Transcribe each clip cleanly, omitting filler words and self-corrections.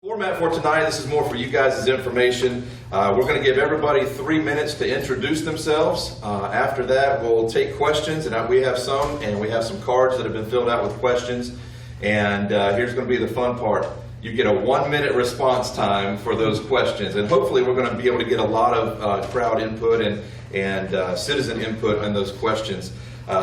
Format for tonight, this is more for you guys as information. We're going to give everybody 3 minutes to introduce themselves. After that, we'll take questions, and we have some cards that have been filled out with questions. And here's going to be the fun part. You get a 1-minute response time for those questions, and hopefully we're going to be able to get a lot of crowd input and citizen input on those questions.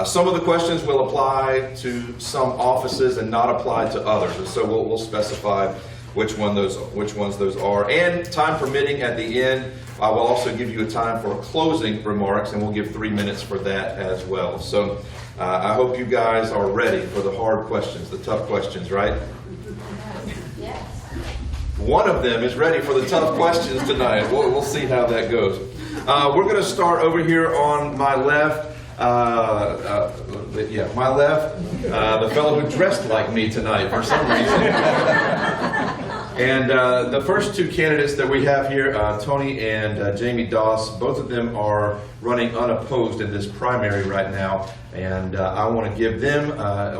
Some of the questions will apply to some offices and not apply to others, and so we'll specify which ones those are. And time permitting, at the end, I will also give you a time for closing remarks, and we'll give 3 minutes for that as well. So I hope you guys are ready for the hard questions, the tough questions, right? Yes. One of them is ready for the tough questions tonight. We'll see how that goes. We're going to start over here on my left. My left, the fellow who dressed like me tonight for some reason. And the first two candidates that we have here, Tony and Jamie Doss, both of them are running unopposed in this primary right now. And I want to give them,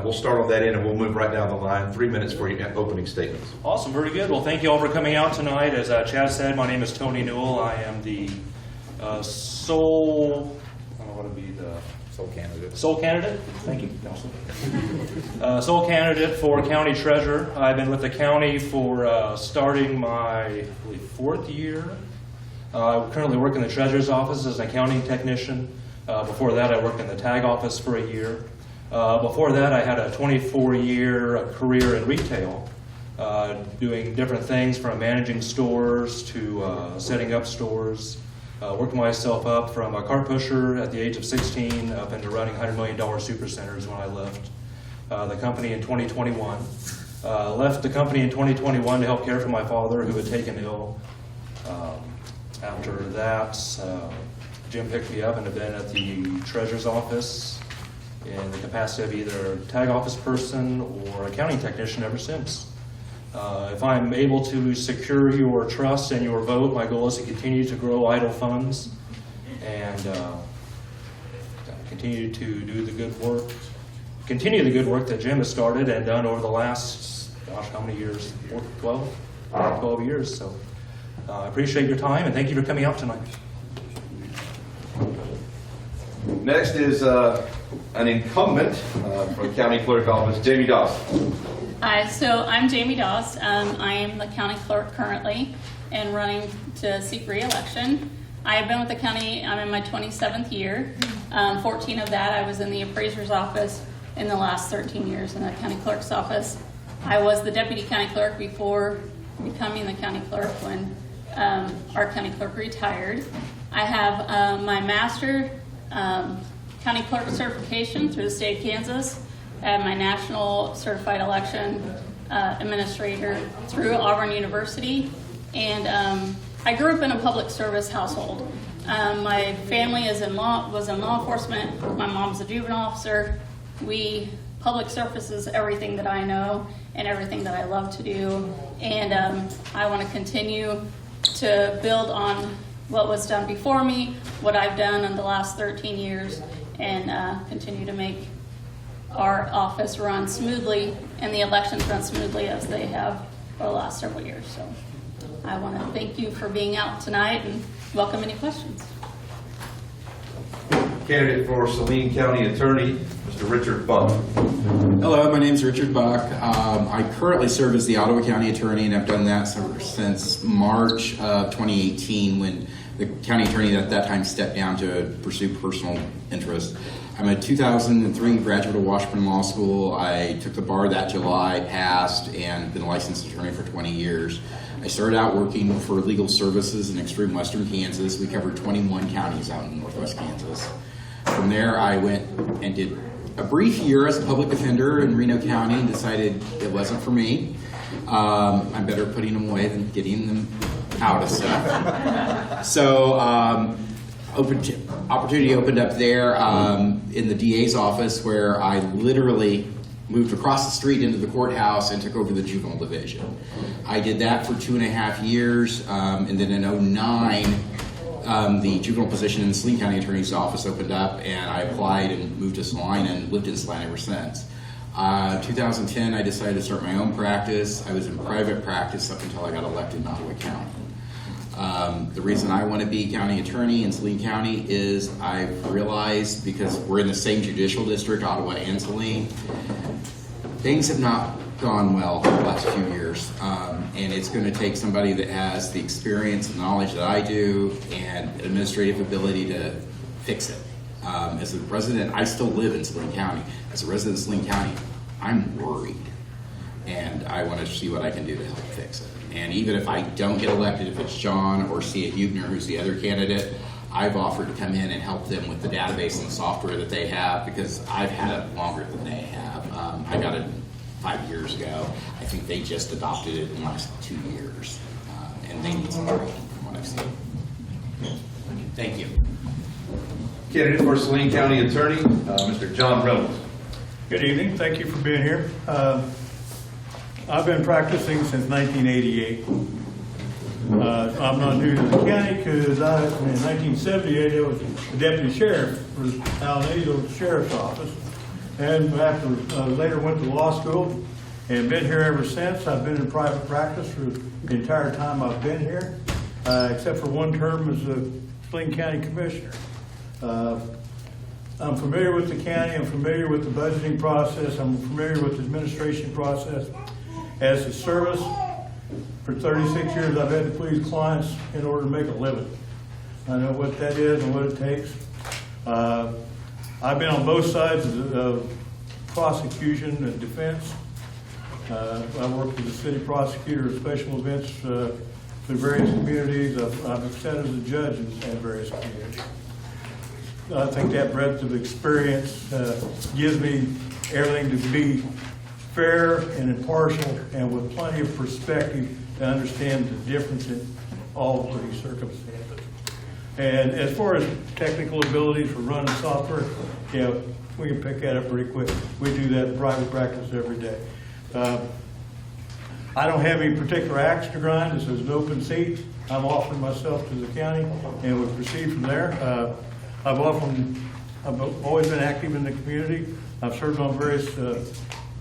we'll start on that end and we'll move right down the line. 3 minutes for your opening statements. Awesome, very good. Well, thank you all for coming out tonight. As Chad said, my name is Tony Newell. I am the sole candidate. Thank you, Nelson. Sole candidate for county treasurer. I've been with the county for starting my 4th year. I currently work in the treasurer's office as an accounting technician. Before that, I worked in the tag office for a year. Before that, I had a 24-year career in retail, doing different things from managing stores to setting up stores. Worked myself up from a car pusher at the age of 16 up into running $100 million supercenters when I left the company in 2021. Left the company in 2021 to help care for my father, who had taken ill. After that, Jim picked me up and have been at the treasurer's office in the capacity of either tag office person or accounting technician ever since. If I'm able to secure your trust and your vote, my goal is to continue to grow idle funds and continue to do the good work, that Jim has started and done over the last, gosh, how many years? 12 years. So I appreciate your time and thank you for coming out tonight. Next is an incumbent from the county clerk office, Jamie Doss. Hi, so I'm Jamie Doss. I am the county clerk currently and running to seek re-election. I have been with the county, I'm in my 27th year. 14 of that I was in the appraiser's office in the last 13 years in the county clerk's office. I was the deputy county clerk before becoming the county clerk when our county clerk retired. I have my master county clerk certification through the state of Kansas. I have my national certified election administrator through Auburn University, and I grew up in a public service household. My family was in law enforcement. My mom's a juvenile officer. Public service is everything that I know and everything that I love to do, and I want to continue to build on what was done before me, what I've done in the last 13 years, and continue to make our office run smoothly and the elections run smoothly as they have for the last several years. So I want to thank you for being out tonight and welcome any questions. Candidate for Saline County Attorney, Mr. Richard Buck. Hello, my name is Richard Buck. I currently serve as the Ottawa County Attorney, and I've done that since March of 2018 when the county attorney at that time stepped down to pursue personal interest. I'm a 2003 graduate of Washburn Law School. I took the bar that July, passed, and been a licensed attorney for 20 years. I started out working for legal services in extreme western Kansas. We covered 21 counties out in northwest Kansas. From there, I went and did a brief year as a public defender in Reno County and decided it wasn't for me. I'm better putting them away than getting them out of stuff. So opportunity opened up there in the DA's office, where I literally moved across the street into the courthouse and took over the juvenile division. I did that for 2.5 years, and then in 2009, the juvenile position in the Saline County Attorney's office opened up, and I applied and moved to Saline and lived in Saline ever since. 2010, I decided to start my own practice. I was in private practice up until I got elected in Ottawa County. The reason I want to be county attorney in Saline County is I've realized, because we're in the same judicial district, Ottawa and Saline, things have not gone well the last few years. And it's going to take somebody that has the experience and knowledge that I do and administrative ability to fix it. As a resident, I still live in Saline County. As a resident of Saline County, I'm worried. And I want to see what I can do to help fix it. And even if I don't get elected, if it's John or Sia Huebner, who's the other candidate, I've offered to come in and help them with the database and software that they have, because I've had it longer than they have. I got it 5 years ago. I think they just adopted it in the last 2 years. And they need some training from what I've seen. Thank you. Candidate for Saline County Attorney, Mr. John Reynolds. Good evening. Thank you for being here. I've been practicing since 1988. I'm not new to the county because in 1978 I was the deputy sheriff for the Saline Sheriff's Office, and after later went to law school and been here ever since. I've been in private practice for the entire time I've been here, except for one term as a Saline County Commissioner. I'm familiar with the county. I'm familiar with the budgeting process. I'm familiar with the administration process. As a service, for 36 years, I've had to please clients in order to make a living. I know what that is and what it takes. I've been on both sides of prosecution and defense. I worked as a city prosecutor of special events through various communities. I've sat as a judge in various communities. I think that breadth of experience gives me everything to be fair and impartial and with plenty of perspective to understand the difference in all of these circumstances. And as far as technical abilities for running software, yeah, we can pick that up pretty quick. We do that in private practice every day. I don't have any particular axe to grind. This is an open seat. I'm offering myself to the county, and we'll proceed from there. I've always been active in the community. I've served on various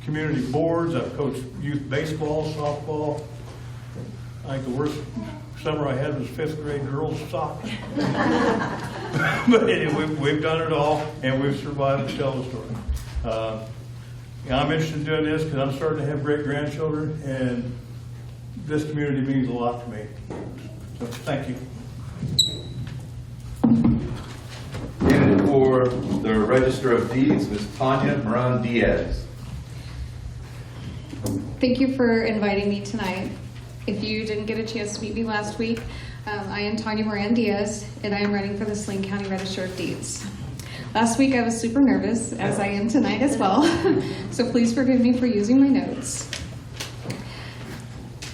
community boards. I've coached youth baseball, softball. I think the worst summer I had was 5th grade girls soccer. But anyway, we've done it all, and we've survived to tell the story. I'm interested in doing this because I'm starting to have great-grandchildren, and this community means a lot to me. So thank you. Candidate for the Register of Deeds, Ms. Tanya Moran-Diaz. Thank you for inviting me tonight. If you didn't get a chance to meet me last week, I am Tanya Moran-Diaz, and I am running for the Saline County Register of Deeds. Last week I was super nervous, as I am tonight as well, so please forgive me for using my notes.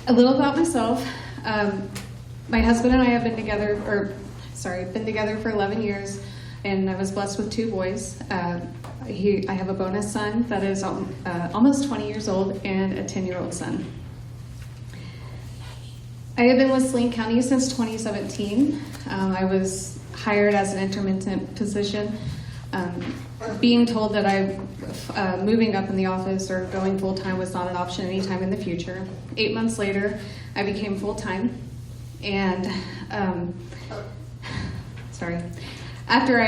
A little about myself. My husband and I have been together for 11 years, and I was blessed with 2 boys. I have a bonus son that is almost 20 years old and a 10-year-old son. I have been with Saline County since 2017. I was hired as an intermittent position, being told that moving up in the office or going full-time was not an option anytime in the future. 8 months later, I became full-time, and after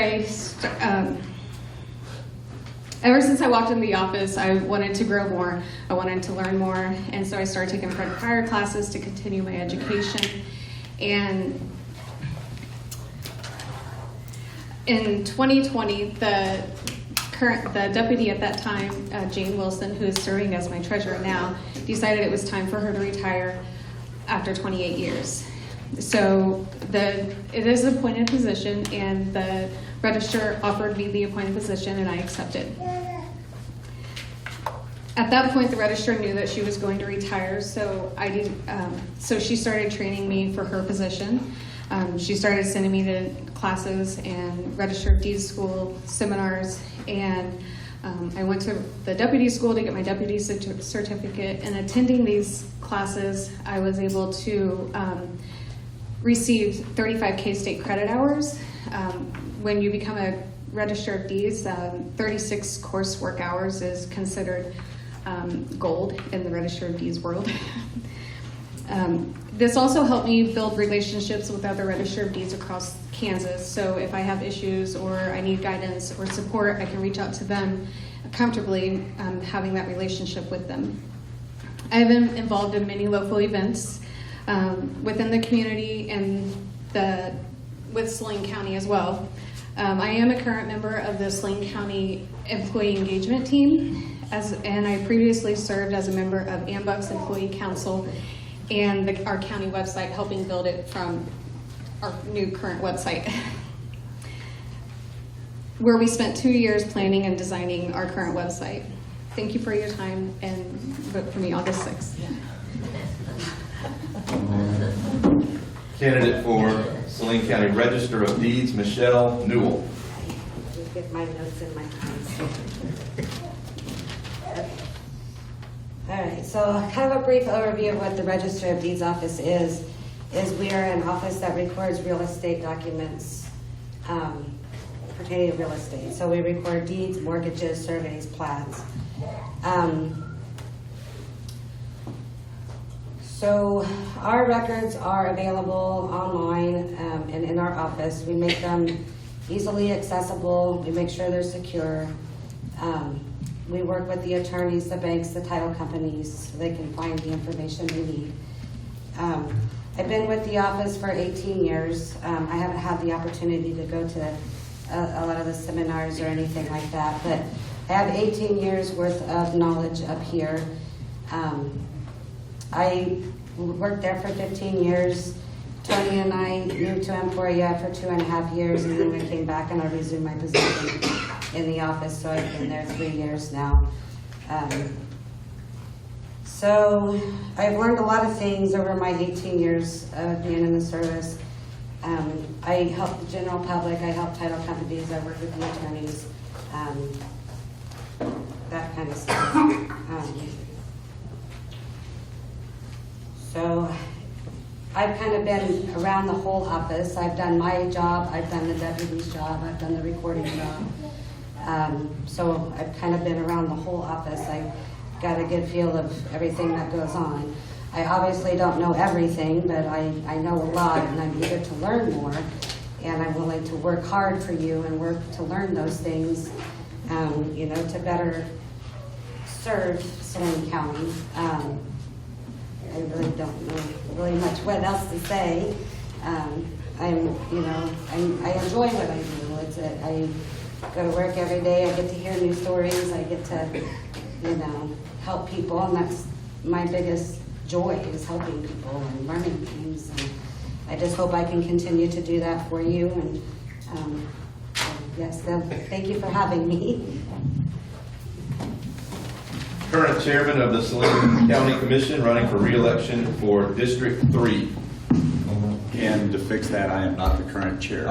ever since I walked in the office, I wanted to grow more. I wanted to learn more, and so I started taking prior classes to continue my education. And in 2020, the deputy at that time, Jane Wilson, who is serving as my treasurer now, decided it was time for her to retire after 28 years. So it is an appointed position, and the Register offered me the appointed position, and I accepted. At that point, the Register knew that she was going to retire, so she started training me for her position. She started sending me to classes and Register of Deeds school seminars, and I went to the deputy school to get my deputy certificate. And attending these classes, I was able to receive 35 K-State credit hours. When you become a Register of Deeds, 36 coursework hours is considered gold in the Register of Deeds world. This also helped me build relationships with other Register of Deeds across Kansas. So if I have issues or I need guidance or support, I can reach out to them comfortably, having that relationship with them. I've been involved in many local events within the community and with Saline County as well. I am a current member of the Saline County Employee Engagement Team, and I previously served as a member of AMBUC's Employee Council and our county website, helping build it from our new current website, where we spent 2 years planning and designing our current website. Thank you for your time, and vote for me August 6th. Candidate for Saline County Register of Deeds, Michelle Newell. Get my notes in my hands. All right, so kind of a brief overview of what the Register of Deeds office is we are an office that records real estate documents pertaining to real estate. So we record deeds, mortgages, surveys, plats. So our records are available online and in our office. We make them easily accessible. We make sure they're secure. We work with the attorneys, the banks, the title companies, so they can find the information we need. I've been with the office for 18 years. I haven't had the opportunity to go to a lot of the seminars or anything like that, but I have 18 years worth of knowledge up here. I worked there for 15 years. Tony and I moved to Emporia for 2.5 years, and then we came back and I resumed my position in the office, so I've been there 3 years now. So I've learned a lot of things over my 18 years of being in the service. I help the general public, I help title companies, I work with the attorneys, that kind of stuff. So I've kind of been around the whole office. I've done my job, I've done the deputy's job, I've done the recording job. So I've kind of been around the whole office. I've got a good feel of everything that goes on. I obviously don't know everything, but I know a lot, and I'm eager to learn more. And I'm willing to work hard for you and work to learn those things, to better serve Saline County. I really don't know really much what else to say. I enjoy what I do. I go to work every day. I get to hear new stories. I get to, help people, and that's my biggest joy, is helping people and learning things. And I just hope I can continue to do that for you. And yes, thank you for having me. Current chairman of the Saline County Commission, running for re-election for District 3. And to fix that, I am not the current chair.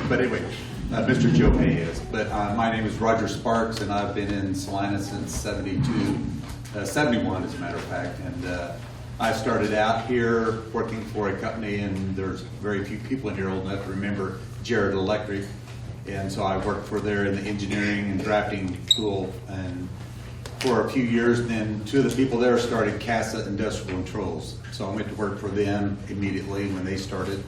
But anyway, Mr. Joe Hay is. But my name is Roger Sparks, and I've been in Salina since 71 as a matter of fact. And I started out here working for a company, and there's very few people in here old enough to remember Jared Electric. And so I worked for there in the engineering and drafting school, and for a few years. And then two of the people there started CASA Industrial Controls. So I went to work for them immediately when they started.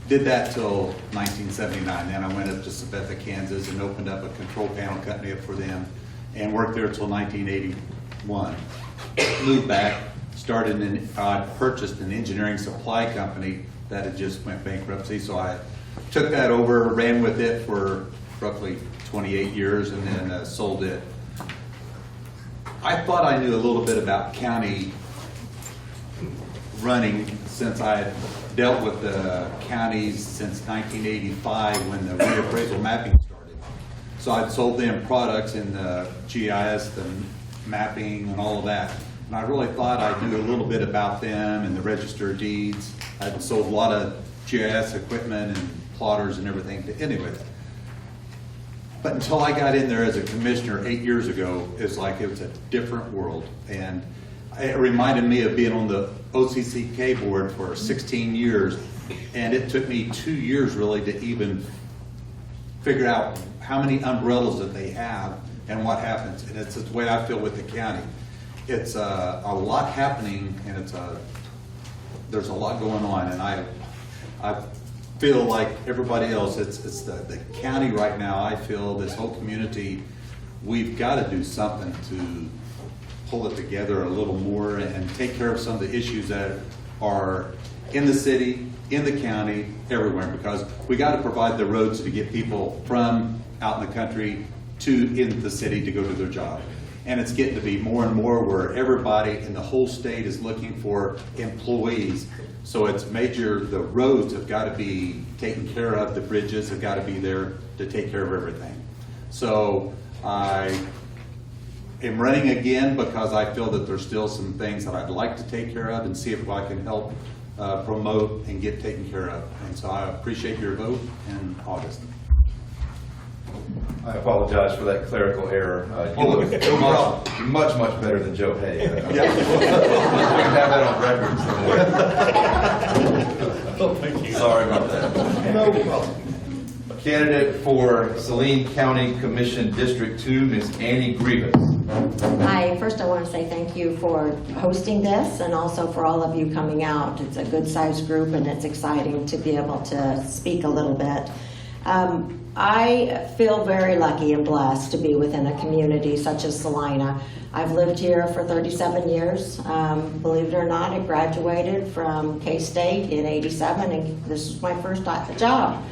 Did that till 1979. Then I went up to Sabetha, Kansas, and opened up a control panel company up for them, and worked there till 1981. Moved back, purchased an engineering supply company that had just went bankruptcy. So I took that over, ran with it for roughly 28 years, and then sold it. I thought I knew a little bit about county running, since I had dealt with the counties since 1985 when the reappraisal mapping started. So I'd sold them products in the GIS, the mapping, and all of that. And I really thought I knew a little bit about them and the Register of Deeds. I'd sold a lot of GIS equipment and plotters and everything to anyway. But until I got in there as a commissioner 8 years ago, it's like it was a different world. And it reminded me of being on the OCCK board for 16 years. And it took me 2 years really to even figure out how many umbrellas that they have and what happens. And it's the way I feel with the county. It's a lot happening, and there's a lot going on, and I feel like everybody else, it's the county right now. I feel this whole community, we've got to do something to pull it together a little more and take care of some of the issues that are in the city, in the county, everywhere, because we got to provide the roads to get people from out in the country to in the city to go to their job. And it's getting to be more and more where everybody in the whole state is looking for employees. So it's major, the roads have got to be taken care of, the bridges have got to be there to take care of everything. So I am running again because I feel that there's still some things that I'd like to take care of and see if I can help promote and get taken care of. And so I appreciate your vote in August. I apologize for that clerical error. You look much, much better than Joe Hay. We can have that on record somewhere. Thank you. Sorry about that. No problem. Candidate for Saline County Commission District 2, Ms. Annie Grievous. Hi, first I want to say thank you for hosting this and also for all of you coming out. It's a good sized group and it's exciting to be able to speak a little bit. I feel very lucky and blessed to be within a community such as Salina. I've lived here for 37 years. Believe it or not, I graduated from K-State in '87 and this was my first job.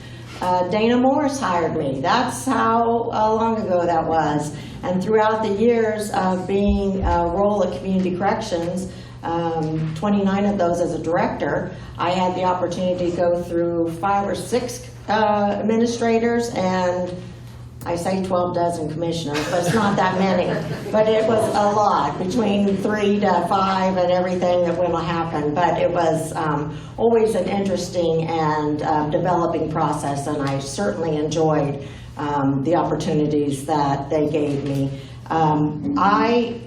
Dana Morris hired me. That's how long ago that was. And throughout the years of being a role at Community Corrections, 29 of those as a director, I had the opportunity to go through 5 or 6 administrators and I say 12 dozen commissioners, but it's not that many. But it was a lot, between 3 to 5 and everything that will happen. But it was always an interesting and developing process, and I certainly enjoyed the opportunities that they gave me. I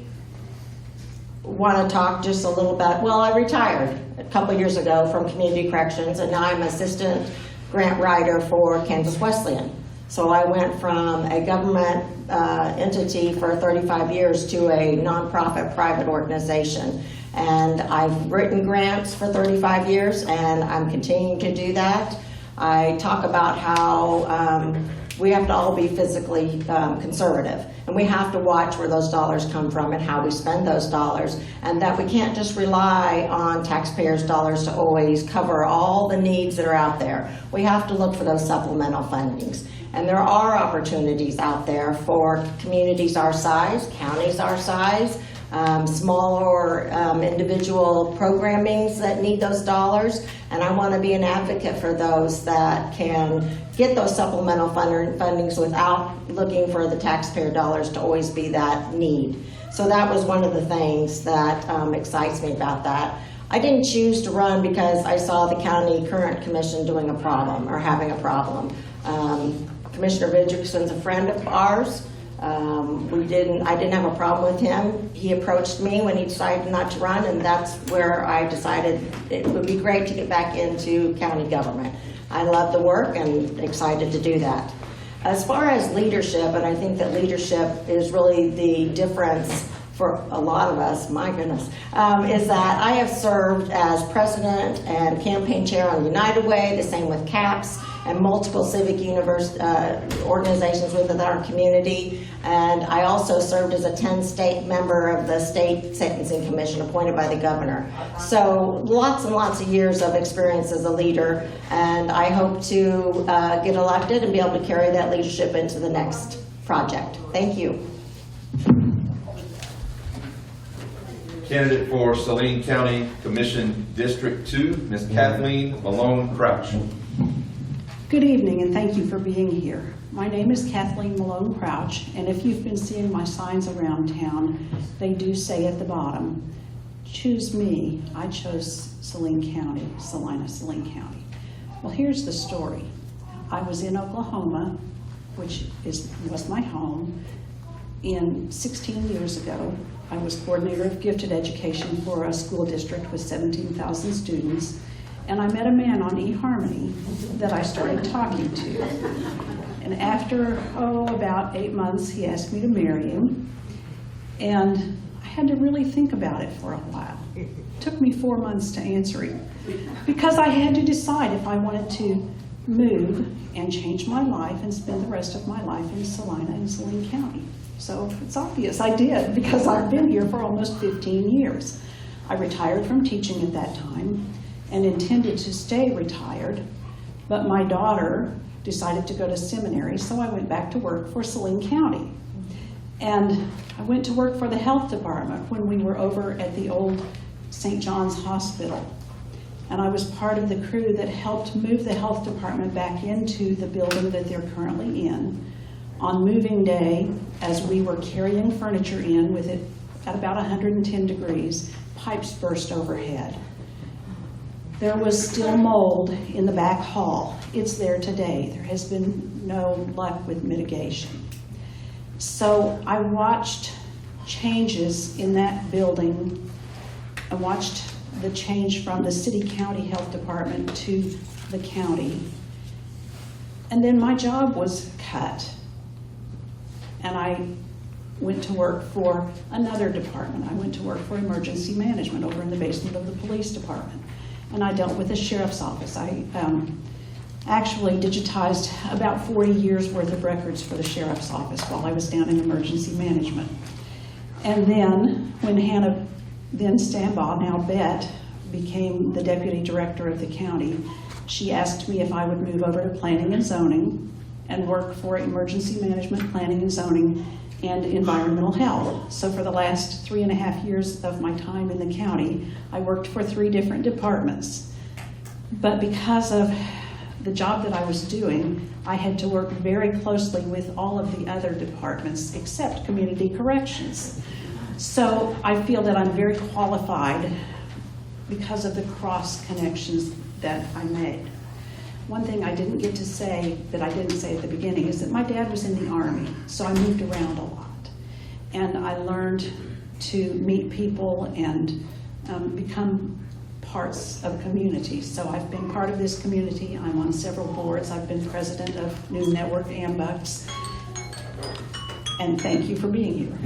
want to talk just a little bit. Well, I retired a couple years ago from Community Corrections, and now I'm assistant grant writer for Kansas Wesleyan. So I went from a government entity for 35 years to a nonprofit private organization. And I've written grants for 35 years, and I'm continuing to do that. I talk about how we have to all be physically conservative, and we have to watch where those dollars come from and how we spend those dollars, and that we can't just rely on taxpayers' dollars to always cover all the needs that are out there. We have to look for those supplemental fundings. And there are opportunities out there for communities our size, counties our size, smaller individual programmings that need those dollars. And I want to be an advocate for those that can get those supplemental fundings without looking for the taxpayer dollars to always be that need. So that was one of the things that excites me about that. I didn't choose to run because I saw the county current commission doing a problem or having a problem. Commissioner Vidrickson's a friend of ours. I didn't have a problem with him. He approached me when he decided not to run, and that's where I decided it would be great to get back into county government. I love the work and excited to do that. As far as leadership, and I think that leadership is really the difference for a lot of us, my goodness, is that I have served as president and campaign chair on United Way, the same with CAPS, and multiple civic organizations within our community. And I also served as a 10-state member of the State Sentencing Commission appointed by the governor. So lots and lots of years of experience as a leader, and I hope to get elected and be able to carry that leadership into the next project. Thank you. Candidate for Saline County Commission District 2, Ms. Kathleen Malone Crouch. Good evening, and thank you for being here. My name is Kathleen Malone Crouch, and if you've been seeing my signs around town, they do say at the bottom, choose me. I chose Saline County, Salina, Saline County. Well, here's the story. I was in Oklahoma, which was my home, 16 years ago. I was coordinator of gifted education for a school district with 17,000 students. And I met a man on eHarmony that I started talking to. And after, about 8 months, he asked me to marry him. And I had to really think about it for a while. It took me 4 months to answer him, because I had to decide if I wanted to move and change my life and spend the rest of my life in Salina and Saline County. So it's obvious I did, because I've been here for almost 15 years. I retired from teaching at that time and intended to stay retired, but my daughter decided to go to seminary, so I went back to work for Saline County. And I went to work for the health department when we were over at the old St. John's Hospital. And I was part of the crew that helped move the health department back into the building that they're currently in. On moving day, as we were carrying furniture in with it at about 110 degrees, pipes burst overhead. There was still mold in the back hall. It's there today. There has been no luck with mitigation. So I watched changes in that building. I watched the change from the city-county health department to the county. And then my job was cut. And I went to work for another department. I went to work for emergency management over in the basement of the police department. And I dealt with the sheriff's office. I actually digitized about 40 years worth of records for the sheriff's office while I was down in emergency management. And then when Hannah then Stambaugh, now Bet, became the deputy director of the county, she asked me if I would move over to planning and zoning and work for emergency management, planning and zoning, and environmental health. So for the last 3.5 years of my time in the county, I worked for 3 different departments. But because of the job that I was doing, I had to work very closely with all of the other departments except community corrections. So I feel that I'm very qualified because of the cross connections that I made. One thing I didn't get to say that I didn't say at the beginning is that my dad was in the Army, so I moved around a lot. And I learned to meet people and become parts of community. So I've been part of this community. I'm on several boards. I've been president of New Network Ambucks. And thank you for being here.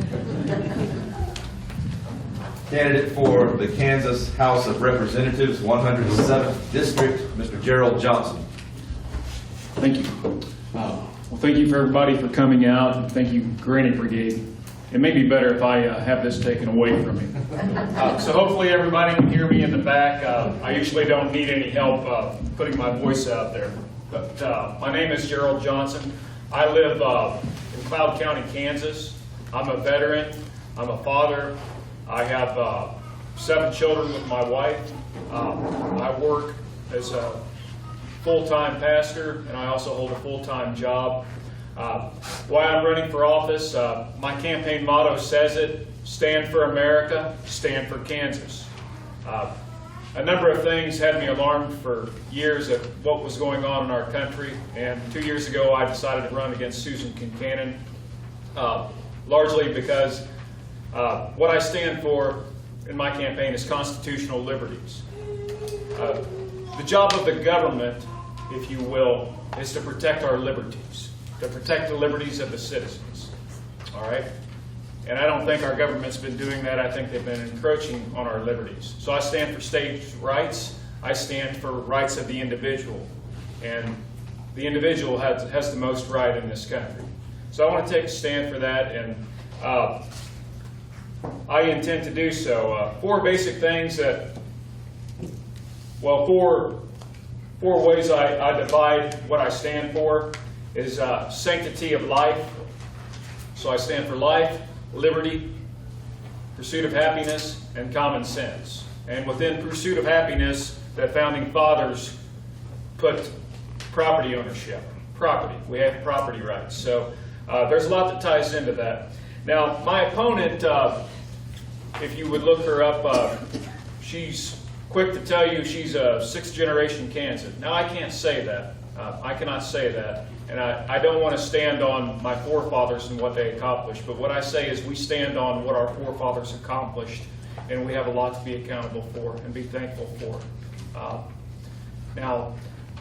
Candidate for the Kansas House of Representatives, 107th District, Mr. Gerald Johnson. Thank you. Well, thank you for everybody for coming out, and thank you, Granite Brigade. It may be better if I have this taken away from me. So hopefully everybody can hear me in the back. I usually don't need any help putting my voice out there. But my name is Gerald Johnson. I live in Cloud County, Kansas. I'm a veteran. I'm a father. I have 7 children with my wife. I work as a full-time pastor, and I also hold a full-time job. Why I'm running for office, my campaign motto says it: stand for America, stand for Kansas. A number of things had me alarmed for years at what was going on in our country, and 2 years ago I decided to run against Susan Kincannon, largely because what I stand for in my campaign is constitutional liberties. The job of the government, if you will, is to protect our liberties, to protect the liberties of the citizens. All right? And I don't think our government's been doing that. I think they've been encroaching on our liberties. So I stand for states' rights. I stand for rights of the individual. And the individual has the most right in this country. So I want to take a stand for that, and I intend to do so. 4 basic things that, well, four ways I divide what I stand for is sanctity of life. So I stand for life, liberty, pursuit of happiness, and common sense. And within pursuit of happiness, the founding fathers put property ownership, property. We have property rights. So there's a lot that ties into that. Now, my opponent, if you would look her up, she's quick to tell you she's a 6th-generation Kansan. Now, I can't say that. I cannot say that. And I don't want to stand on my forefathers and what they accomplished. But what I say is we stand on what our forefathers accomplished, and we have a lot to be accountable for and be thankful for. Now,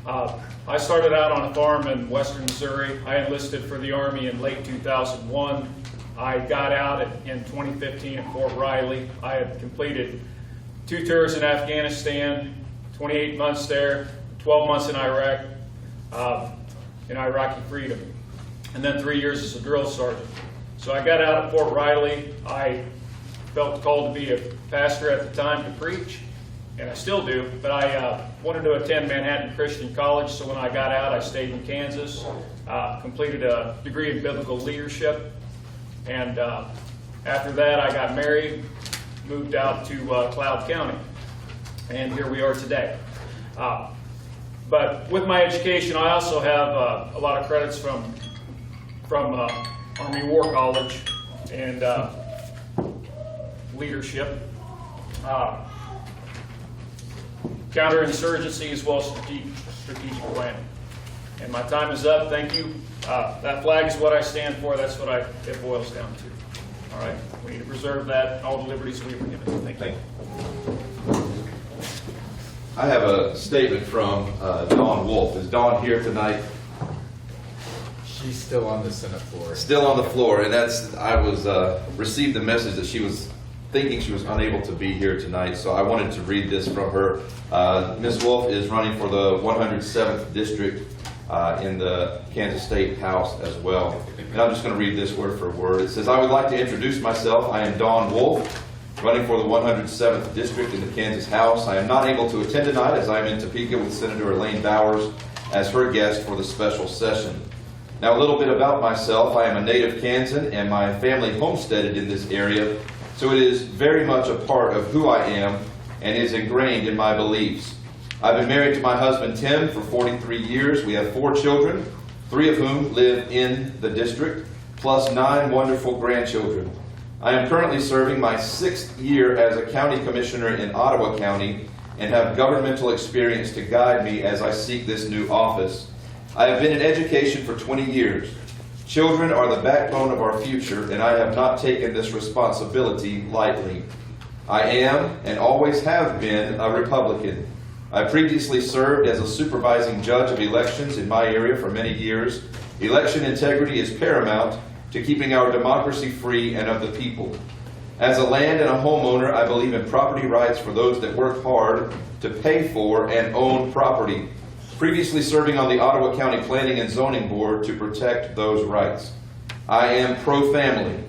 I started out on a farm in western Missouri. I enlisted for the Army in late 2001. I got out in 2015 at Fort Riley. I had completed 2 tours in Afghanistan, 28 months there, 12 months in Iraq, in Iraqi freedom, and then 3 years as a drill sergeant. So I got out at Fort Riley. I felt called to be a pastor at the time to preach, and I still do, but I wanted to attend Manhattan Christian College, so when I got out, I stayed in Kansas, completed a degree in biblical leadership, and after that, I got married, moved out to Cloud County, and here we are today. But with my education, I also have a lot of credits from Army War College and leadership, counterinsurgency, as well as strategic planning. And my time is up. Thank you. That flag is what I stand for. That's what it boils down to. All right. We need to preserve that, all the liberties we were given. Thank you. I have a statement from Dawn Wolf. Is Dawn here tonight? She's still on the Senate floor. Still on the floor, and I received the message that she was thinking she was unable to be here tonight, so I wanted to read this from her. Ms. Wolf is running for the 107th District in the Kansas State House as well. And I'm just going to read this word for word. It says, I would like to introduce myself. I am Dawn Wolf, running for the 107th District in the Kansas House. I am not able to attend tonight as I am in Topeka with Senator Elaine Bowers as her guest for the special session. Now, a little bit about myself. I am a native Kansan, and my family homesteaded in this area, so it is very much a part of who I am and is ingrained in my beliefs. I've been married to my husband, Tim, for 43 years. We have 4 children, 3 of whom live in the district, plus 9 wonderful grandchildren. I am currently serving my 6th year as a county commissioner in Ottawa County and have governmental experience to guide me as I seek this new office. I have been in education for 20 years. Children are the backbone of our future, and I have not taken this responsibility lightly. I am, and always have been, a Republican. I previously served as a supervising judge of elections in my area for many years. Election integrity is paramount to keeping our democracy free and of the people. As a land and a homeowner, I believe in property rights for those that work hard to pay for and own property. Previously serving on the Ottawa County Planning and Zoning Board to protect those rights. I am pro-family,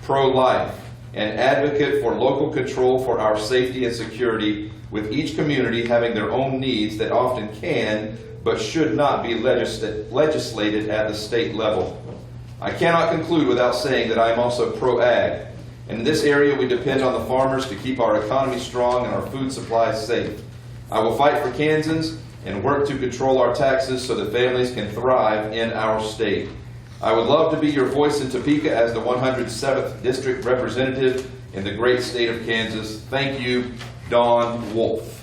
pro-life, and advocate for local control for our safety and security, with each community having their own needs that often can but should not be legislated at the state level. I cannot conclude without saying that I am also pro-ag. And in this area, we depend on the farmers to keep our economy strong and our food supplies safe. I will fight for Kansans and work to control our taxes so that families can thrive in our state. I would love to be your voice in Topeka as the 107th District Representative in the great state of Kansas. Thank you, Dawn Wolf.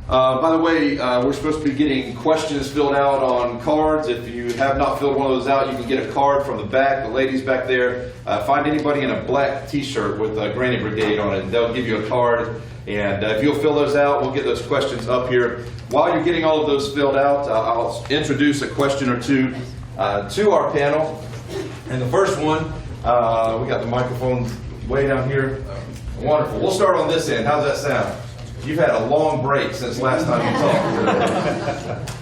By the way, we're supposed to be getting questions filled out on cards. If you have not filled one of those out, you can get a card from the back. The ladies back there, find anybody in a black t-shirt with Granny Brigade on it, and they'll give you a card. And if you'll fill those out, we'll get those questions up here. While you're getting all of those filled out, I'll introduce a question or two to our panel. And the first one, we got the microphone way down here. Wonderful. We'll start on this end. How's that sound? You've had a long break since last time you talked.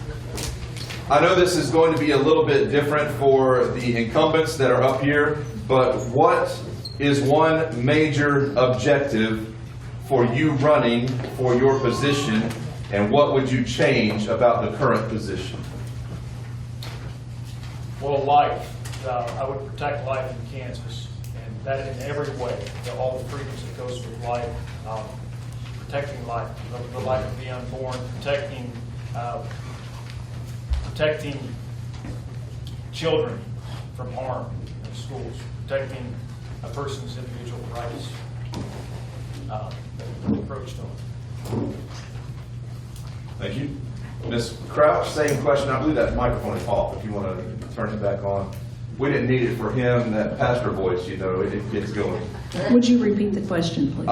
I know this is going to be a little bit different for the incumbents that are up here, but what is one major objective for you running for your position, and what would you change about the current position? Well, life. I would protect life in Kansas, and that in every way, all the freedoms that goes with life, protecting life, the life of the unborn, protecting children from harm in schools, protecting a person's individual rights. Approach to them. Thank you. Ms. Crouch, same question. I believe that microphone is off if you want to turn it back on. We didn't need it for him, that pastor voice, you know, it gets going. Would you repeat the question, please?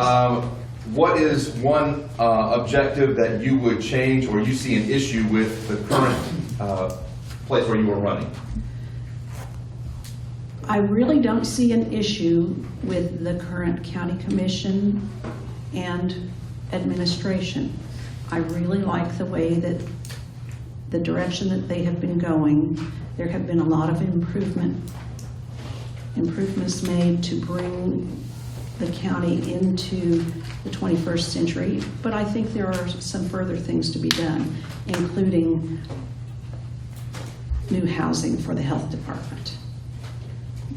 what is one objective that you would change or you see an issue with the current place where you are running? I really don't see an issue with the current county commission and administration. I really like the way that the direction that they have been going. There have been a lot of improvements made to bring the county into the 21st century, but I think there are some further things to be done, including new housing for the health department.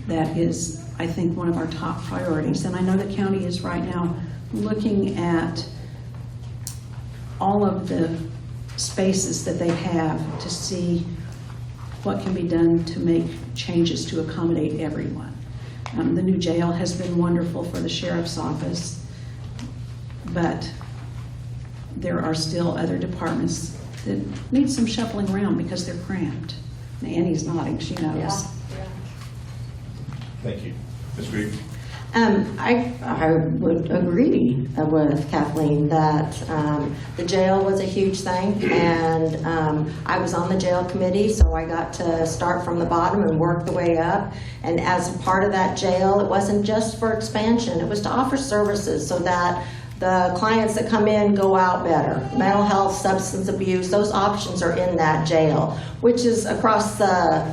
That is, I think, one of our top priorities. And I know the county is right now looking at all of the spaces that they have to see what can be done to make changes to accommodate everyone. The new jail has been wonderful for the sheriff's office, but there are still other departments that need some shuffling around because they're cramped. Annie's nodding, she knows. Yeah. Thank you. Ms. Grieve? I would agree with Kathleen that the jail was a huge thing, and I was on the jail committee, so I got to start from the bottom and work the way up. And as a part of that jail, it wasn't just for expansion, it was to offer services so that the clients that come in go out better. Mental health, substance abuse, those options are in that jail, which is across the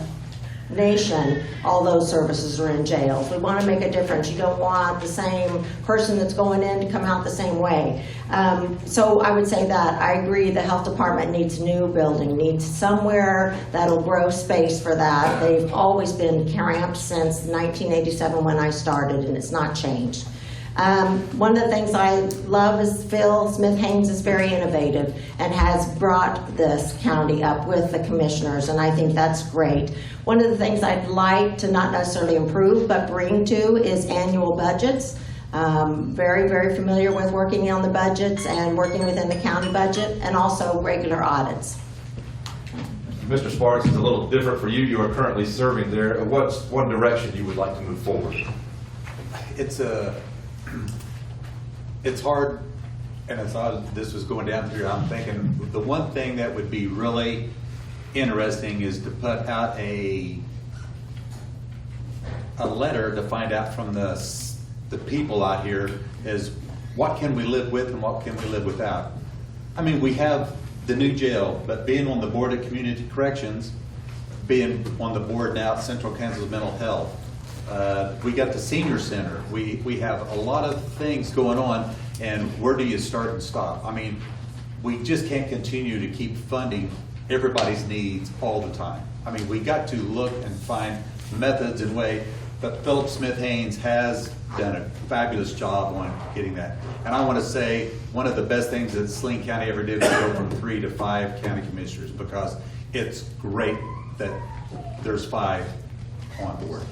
nation. All those services are in jails. We want to make a difference. You don't want the same person that's going in to come out the same way. So I would say that I agree the health department needs a new building, needs somewhere that'll grow space for that. They've always been cramped since 1987 when I started, and it's not changed. One of the things I love is Phil Smith-Haynes is very innovative and has brought this county up with the commissioners, and I think that's great. One of the things I'd like to not necessarily improve but bring to is annual budgets. Very, very familiar with working on the budgets and working within the county budget, and also regular audits. Mr. Sparks, is a little different for you. You are currently serving there. What's one direction you would like to move forward? It's hard, and as this was going down through, I'm thinking the one thing that would be really interesting is to put out a letter to find out from the people out here is what can we live with and what can we live without. I mean, we have the new jail, but being on the board of community corrections, being on the board now at Central Kansas Mental Health, we got the senior center. We have a lot of things going on, and where do you start and stop? I mean, we just can't continue to keep funding everybody's needs all the time. I mean, we got to look and find methods and way, but Philip Smith-Haynes has done a fabulous job on getting that. And I want to say one of the best things that Saline County ever did was go from 3 to 5 county commissioners, because it's great that there's 5 on board.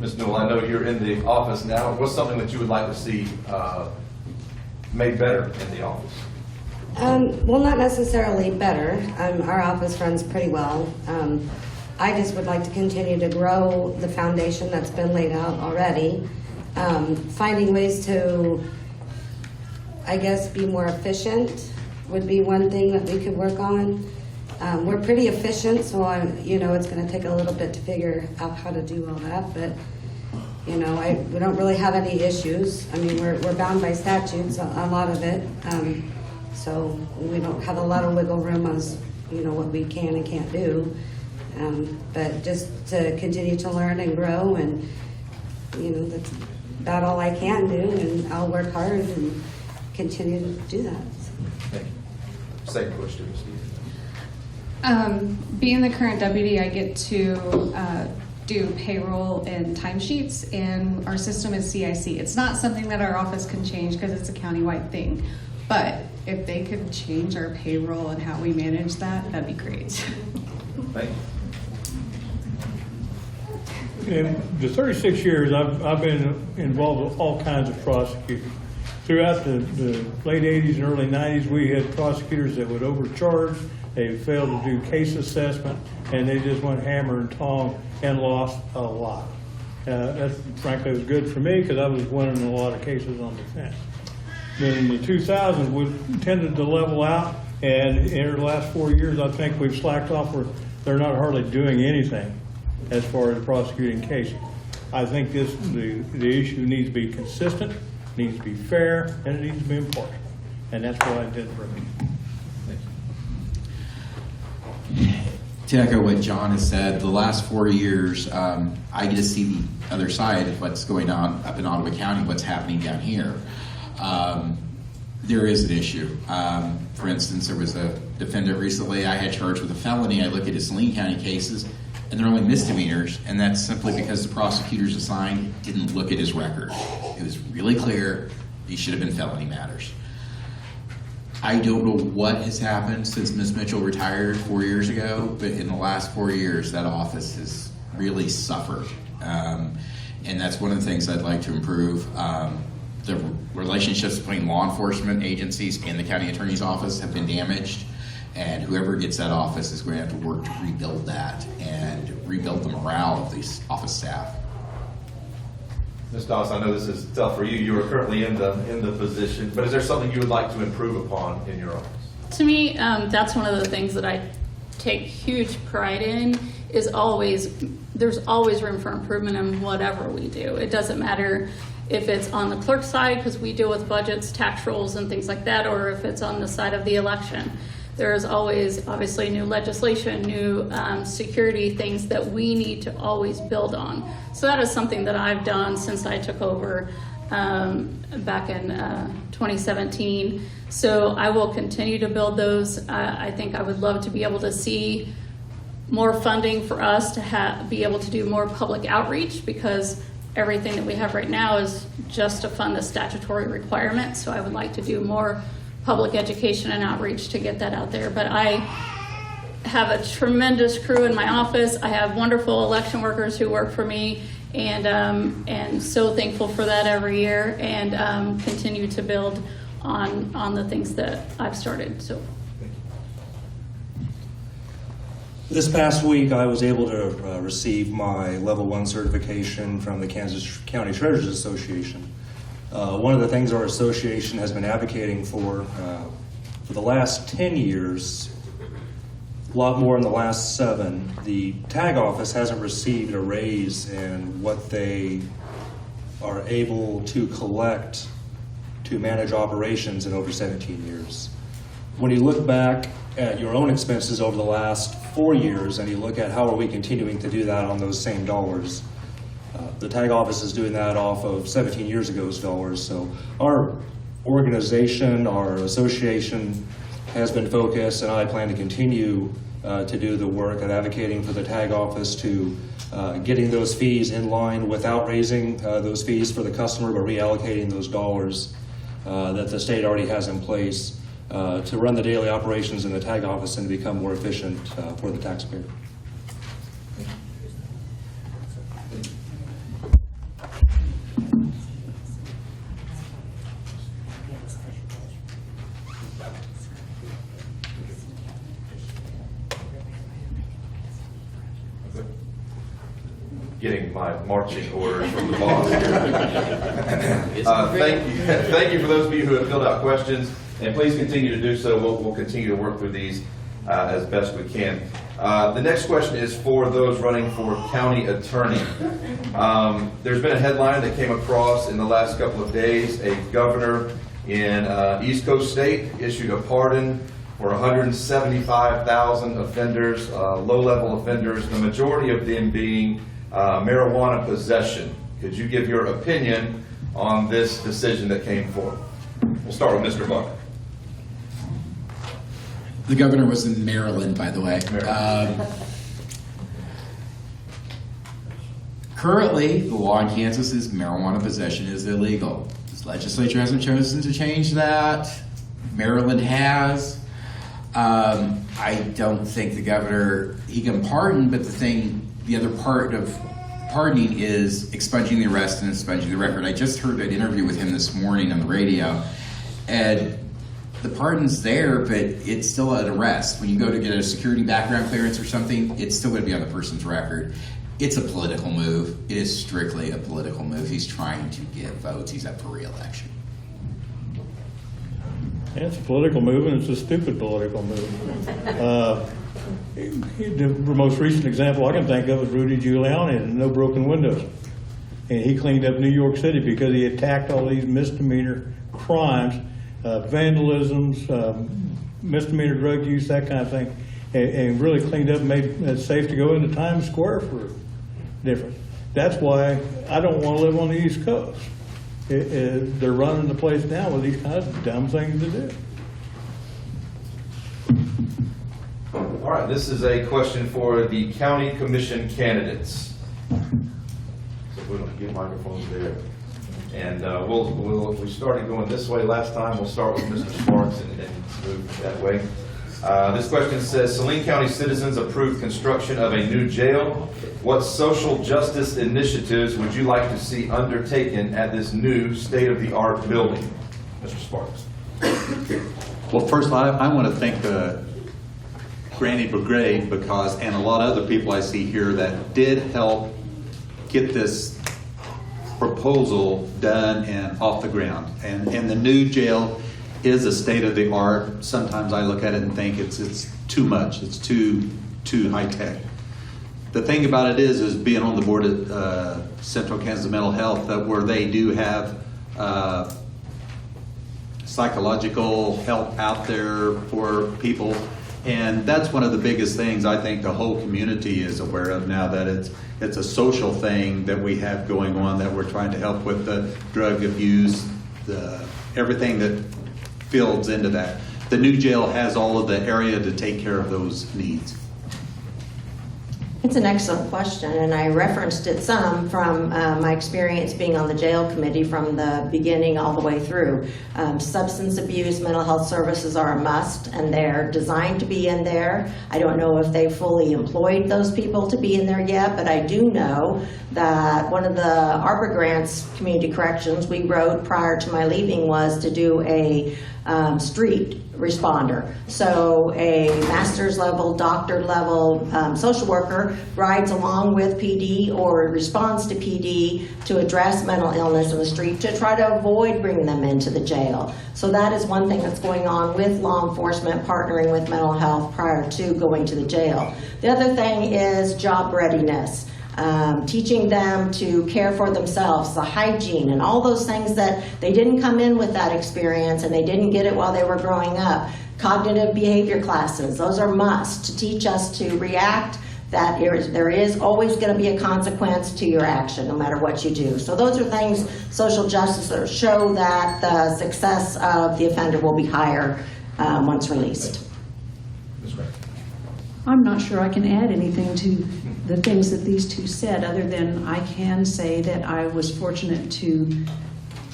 Ms. Newell, I know you're in the office now. What's something that you would like to see made better in the office? Well, not necessarily better. Our office runs pretty well. I just would like to continue to grow the foundation that's been laid out already. Finding ways to, I guess, be more efficient would be one thing that we could work on. We're pretty efficient, so it's going to take a little bit to figure out how to do all that. But we don't really have any issues. I mean, we're bound by statutes, a lot of it. So we don't have a lot of wiggle room as what we can and can't do. But just to continue to learn and grow, and that's about all I can do, and I'll work hard and continue to do that. Thank you. Same question, Ms. Stevens. Being the current deputy, I get to do payroll and timesheets, and our system is CIC. It's not something that our office can change because it's a countywide thing, but if they could change our payroll and how we manage that, that'd be great. Thank you. In the 36 years, I've been involved with all kinds of prosecutors. Throughout the late 80s and early 90s, we had prosecutors that would overcharge. They failed to do case assessment, and they just went hammer and tong and lost a lot. That frankly was good for me because I was winning a lot of cases on defense. Then in the 2000s, we tended to level out, and in the last 4 years, I think we've slacked off where they're not hardly doing anything as far as prosecuting cases. I think the issue needs to be consistent, needs to be fair, and it needs to be impartial. And that's what I did for me. To echo what John has said, the last 4 years, I get to see the other side of what's going on up in Ottawa County, what's happening down here. There is an issue. For instance, there was a defendant recently I had charged with a felony. I look at his Saline County cases, and they're only misdemeanors, and that's simply because the prosecutors assigned didn't look at his record. It was really clear he should have been felony matters. I don't know what has happened since Ms. Mitchell retired 4 years ago, but in the last 4 years, that office has really suffered. And that's one of the things I'd like to improve. The relationships between law enforcement agencies and the county attorney's office have been damaged, and whoever gets that office is going to have to work to rebuild that and rebuild the morale of these office staff. Ms. Doss, I know this is tough for you. You are currently in the position, but is there something you would like to improve upon in your office? To me, that's one of the things that I take huge pride in, is there's always room for improvement in whatever we do. It doesn't matter if it's on the clerk side, because we deal with budgets, tax rolls, and things like that, or if it's on the side of the election. There is always, obviously, new legislation, new security things that we need to always build on. So that is something that I've done since I took over back in 2017. So I will continue to build those. I think I would love to be able to see more funding for us to be able to do more public outreach, because everything that we have right now is just to fund the statutory requirements. So I would like to do more public education and outreach to get that out there. But I have a tremendous crew in my office. I have wonderful election workers who work for me, and so thankful for that every year, and continue to build on the things that I've started. So. This past week, I was able to receive my Level 1 certification from the Kansas County Treasurers Association. One of the things our association has been advocating for the last 10 years, a lot more in the last 7, the tag office hasn't received a raise in what they are able to collect to manage operations in over 17 years. When you look back at your own expenses over the last 4 years, and you look at how are we continuing to do that on those same dollars, the tag office is doing that off of 17 years ago's dollars. So our organization, our association has been focused, and I plan to continue to do the work of advocating for the tag office to getting those fees in line without raising those fees for the customer, but reallocating those dollars that the state already has in place to run the daily operations in the tag office and to become more efficient for the taxpayer. Getting my marching orders from the boss here. Thank you for those of you who have filled out questions, and please continue to do so. We'll continue to work through these as best we can. The next question is for those running for county attorney. There's been a headline that came across in the last couple of days. A governor in East Coast State issued a pardon for 175,000 offenders, low-level offenders, the majority of them being marijuana possession. Could you give your opinion on this decision that came forth? We'll start with Mr. Buck. The governor was in Maryland, by the way. Currently, the law in Kansas is marijuana possession is illegal. This legislature hasn't chosen to change that. Maryland has. I don't think the governor, he can pardon, but the other part of pardoning is expunging the arrest and expunging the record. I just heard an interview with him this morning on the radio, and the pardon's there, but it's still an arrest. When you go to get a security background clearance or something, it's still going to be on the person's record. It's a political move. It is strictly a political move. He's trying to get votes. He's up for re-election. It's a political move, and it's a stupid political move. The most recent example I can think of is Rudy Giuliani and no broken windows. And he cleaned up New York City because he attacked all these misdemeanor crimes, vandalisms, misdemeanor drug use, that kind of thing, and really cleaned up and made it safe to go into Times Square for different. That's why I don't want to live on the East Coast. They're running the place down with these kinds of dumb things to do. All right, this is a question for the county commission candidates. So we don't get microphones there. And we started going this way last time. We'll start with Mr. Sparks and move that way. This question says, Saline County citizens approved construction of a new jail. What social justice initiatives would you like to see undertaken at this new state-of-the-art building? Mr. Sparks. Well, first, I want to thank the Granny Brigade because, and a lot of other people I see here that did help get this proposal done and off the ground. And the new jail is a state-of-the-art. Sometimes I look at it and think it's too much. It's too high-tech. The thing about it is being on the board at Central Kansas Mental Health, where they do have psychological help out there for people. And that's one of the biggest things I think the whole community is aware of now, that it's a social thing that we have going on, that we're trying to help with the drug abuse, everything that builds into that. The new jail has all of the area to take care of those needs. It's an excellent question, and I referenced it some from my experience being on the jail committee from the beginning all the way through. Substance abuse, mental health services are a must, and they're designed to be in there. I don't know if they fully employed those people to be in there yet, but I do know that one of the Arbor Grants community corrections we wrote prior to my leaving was to do a street responder. So a master's level, doctor level social worker rides along with PD or responds to PD to address mental illness in the street to try to avoid bringing them into the jail. So that is one thing that's going on with law enforcement, partnering with mental health prior to going to the jail. The other thing is job readiness. Teaching them to care for themselves, the hygiene and all those things that they didn't come in with that experience and they didn't get it while they were growing up. Cognitive behavior classes, those are must to teach us to react, that there is always going to be a consequence to your action no matter what you do. So those are things, social justice, that show that the success of the offender will be higher once released. I'm not sure I can add anything to the things that these two said, other than I can say that I was fortunate to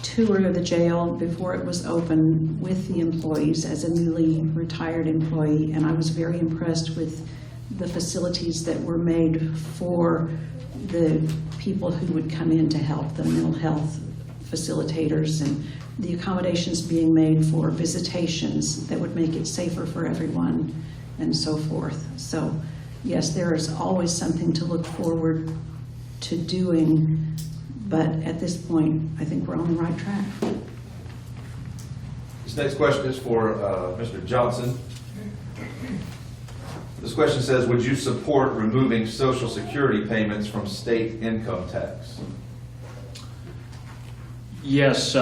tour the jail before it was open with the employees as a newly retired employee, and I was very impressed with the facilities that were made for the people who would come in to help, the mental health facilitators, and the accommodations being made for visitations that would make it safer for everyone, and so forth. So yes, there is always something to look forward to doing, but at this point, I think we're on the right track. This next question is for Mr. Johnson. This question says, would you support removing Social Security payments from state income tax? Yes,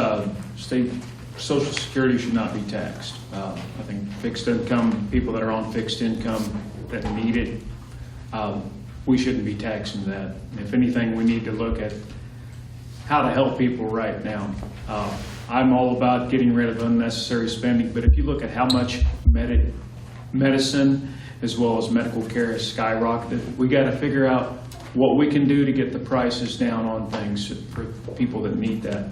state Social Security should not be taxed. I think fixed income, people that are on fixed income that need it, we shouldn't be taxing that. If anything, we need to look at how to help people right now. I'm all about getting rid of unnecessary spending, but if you look at how much medicine as well as medical care has skyrocketed, we got to figure out what we can do to get the prices down on things for people that need that.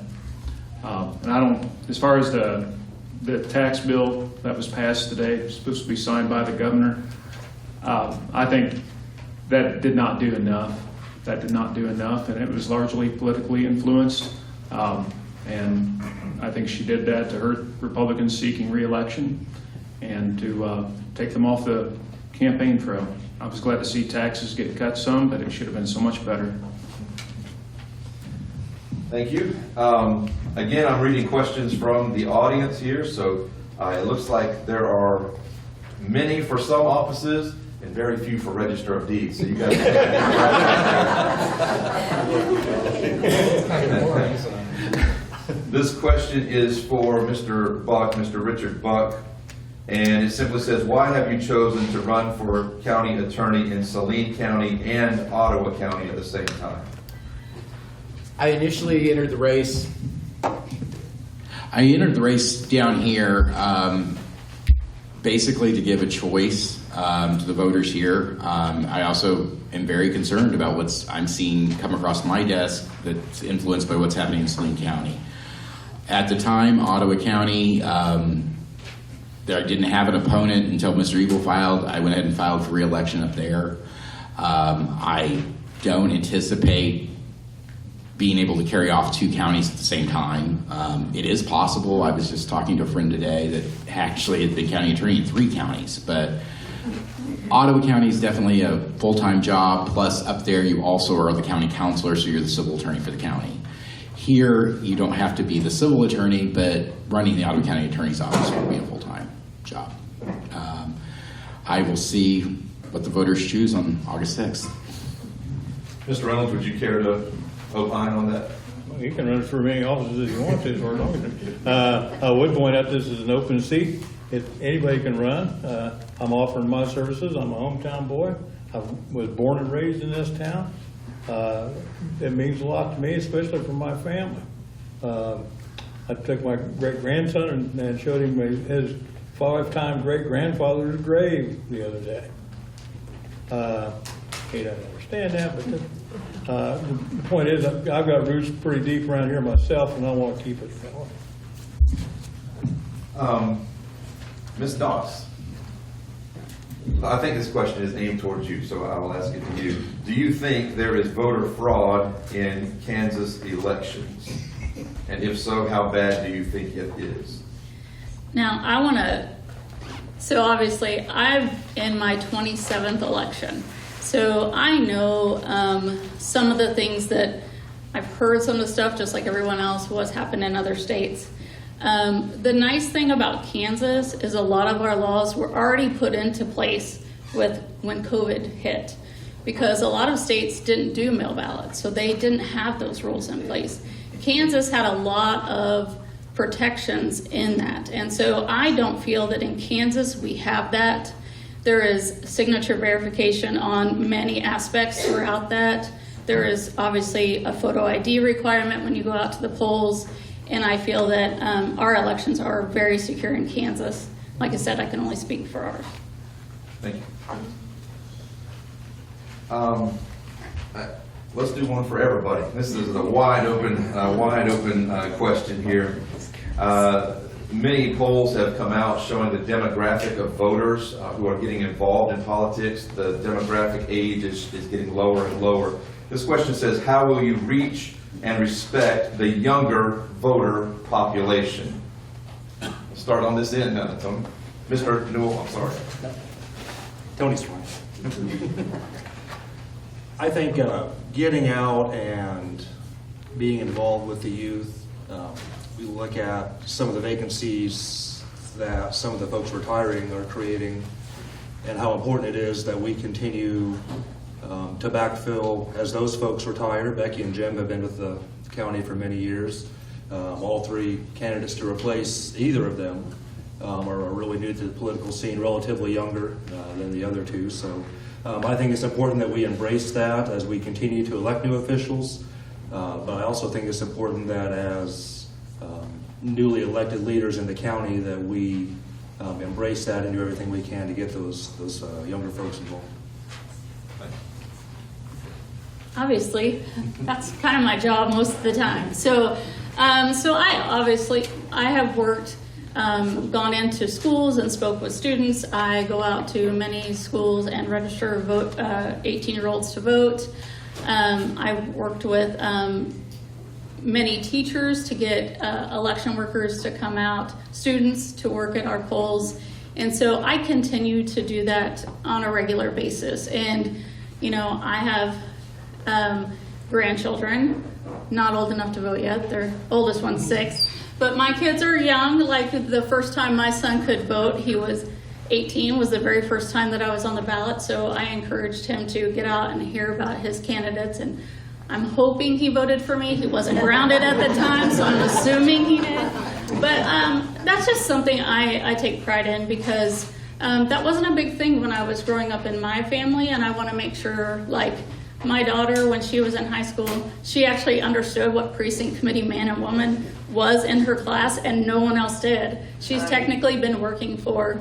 And I don't, as far as the tax bill that was passed today, it's supposed to be signed by the governor, I think that did not do enough. That did not do enough, and it was largely politically influenced. And I think she did that to hurt Republicans seeking re-election and to take them off the campaign trail. I was glad to see taxes get cut some, but it should have been so much better. Thank you. Again, I'm reading questions from the audience here, so it looks like there are many for some offices and very few for Register of Deeds. So you guys. This question is for Mr. Buck, Mr. Richard Buck, and it simply says, why have you chosen to run for county attorney in Saline County and Ottawa County at the same time? I initially entered the race. I entered the race down here basically to give a choice to the voters here. I also am very concerned about what I'm seeing come across my desk that's influenced by what's happening in Saline County. At the time, Ottawa County, I didn't have an opponent until Mr. Eagle filed. I went ahead and filed for re-election up there. I don't anticipate being able to carry off 2 counties at the same time. It is possible. I was just talking to a friend today that actually had been county attorney in 3 counties, but Ottawa County is definitely a full-time job, plus up there you also are the county counselor, so you're the civil attorney for the county. Here, you don't have to be the civil attorney, but running the Ottawa County Attorney's Office will be a full-time job. I will see what the voters choose on August 6th. Mr. Reynolds, would you care to opine on that? Well, you can run for as many offices as you want to, as far as I'm concerned. I would point out this is an open seat. Anybody can run. I'm offering my services. I'm a hometown boy. I was born and raised in this town. It means a lot to me, especially for my family. I took my great-grandson and showed him his 5-time great-grandfather's grave the other day. He doesn't understand that, but the point is, I've got roots pretty deep around here myself, and I want to keep it going. Ms. Doss, I think this question is aimed towards you, so I will ask it to you. Do you think there is voter fraud in Kansas elections? And if so, how bad do you think it is? Now, so obviously, I'm in my 27th election. So I know some of the things that I've heard, some of the stuff, just like everyone else, what's happened in other states. The nice thing about Kansas is a lot of our laws were already put into place when COVID hit, because a lot of states didn't do mail ballots, so they didn't have those rules in place. Kansas had a lot of protections in that, and so I don't feel that in Kansas we have that. There is signature verification on many aspects throughout that. There is obviously a photo ID requirement when you go out to the polls. And I feel that our elections are very secure in Kansas. Like I said, I can only speak for ours. Thank you. Let's do one for everybody. This is a wide open question here. Many polls have come out showing the demographic of voters who are getting involved in politics. The demographic age is getting lower and lower. This question says, how will you reach and respect the younger voter population? We'll start on this end now, Tony. Mr. Newell, I'm sorry. Tony's fine. I think getting out and being involved with the youth, we look at some of the vacancies that some of the folks retiring are creating and how important it is that we continue to backfill as those folks retire. Becky and Jim have been with the county for many years. All 3 candidates to replace either of them are really new to the political scene, relatively younger than the other 2. So I think it's important that we embrace that as we continue to elect new officials. But I also think it's important that as newly elected leaders in the county that we embrace that and do everything we can to get those younger folks involved. Obviously, that's kind of my job most of the time. So I have worked, gone into schools and spoke with students. I go out to many schools and register 18-year-olds to vote. I've worked with many teachers to get election workers to come out, students to work at our polls. And so I continue to do that on a regular basis. And, you know, I have grandchildren, not old enough to vote yet. Their oldest one's 6. But my kids are young. Like the first time my son could vote, he was 18, was the very first time that I was on the ballot. So I encouraged him to get out and hear about his candidates. And I'm hoping he voted for me. He wasn't grounded at the time, so I'm assuming he did. But that's just something I take pride in, because that wasn't a big thing when I was growing up in my family, and I want to make sure, like, my daughter, when she was in high school, she actually understood what precinct committee man and woman was in her class, and no one else did. She's technically been working for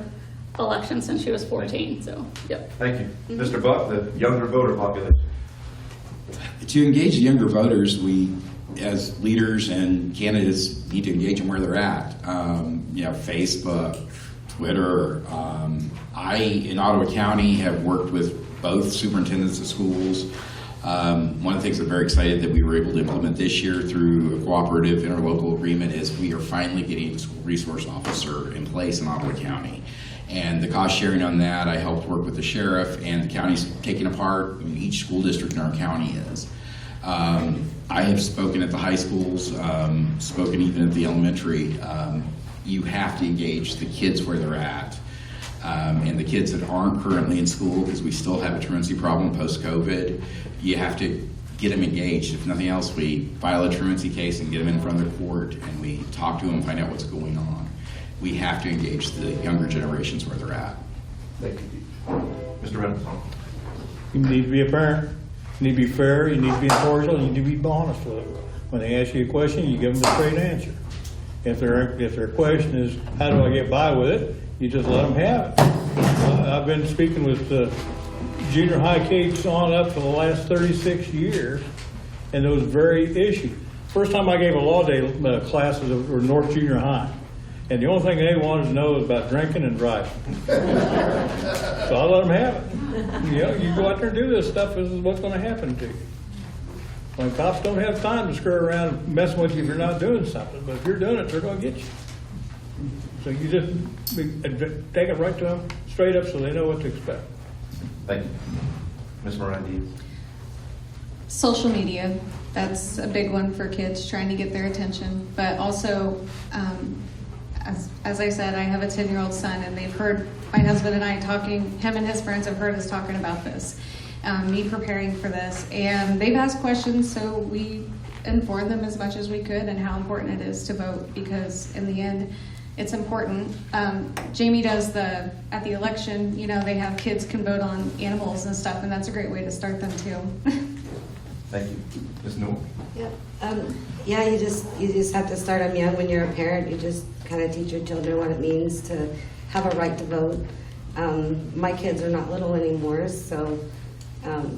elections since she was 14, so, yep. Thank you. Mr. Buck, the younger voter population. To engage the younger voters, we, as leaders and candidates, need to engage them where they're at. You know, Facebook, Twitter. I, in Ottawa County, have worked with both superintendents of schools. One of the things I'm very excited that we were able to implement this year through a cooperative interlocal agreement is we are finally getting a school resource officer in place in Ottawa County. And the cost sharing on that, I helped work with the sheriff, and the county's taking apart. I mean, each school district in our county is. I have spoken at the high schools, spoken even at the elementary. You have to engage the kids where they're at. And the kids that aren't currently in school, because we still have a truancy problem post-COVID, you have to get them engaged. If nothing else, we file a truancy case and get them in front of the court, and we talk to them and find out what's going on. We have to engage the younger generations where they're at. Thank you. Mr. Reynolds. You need to be a parent. You need to be fair. You need to be impartial. You need to be honest with them. When they ask you a question, you give them a straight answer. If their question is, how do I get by with it, you just let them have it. I've been speaking with junior high kids on up for the last 36 years, and those very issues. First time I gave a law day classes were North Junior High. And the only thing they wanted to know was about drinking and driving. So I let them have it. You know, you go out there and do this stuff, this is what's going to happen to you. When cops don't have time to screw around messing with you if you're not doing something, but if you're doing it, they're going to get you. So you just take it right to them, straight up, so they know what to expect. Thank you. Ms. Moran. Social media, that's a big one for kids, trying to get their attention. But also, as I said, I have a 10-year-old son, and they've heard my husband and I talking, him and his friends have heard us talking about this, me preparing for this. And they've asked questions, so we inform them as much as we could and how important it is to vote, because in the end, it's important. Jamie does at the election, you know, they have kids can vote on animals and stuff, and that's a great way to start them too. Thank you. Ms. Newell. Yep. Yeah, you just have to start them young. When you're a parent, you just kind of teach your children what it means to have a right to vote. My kids are not little anymore, so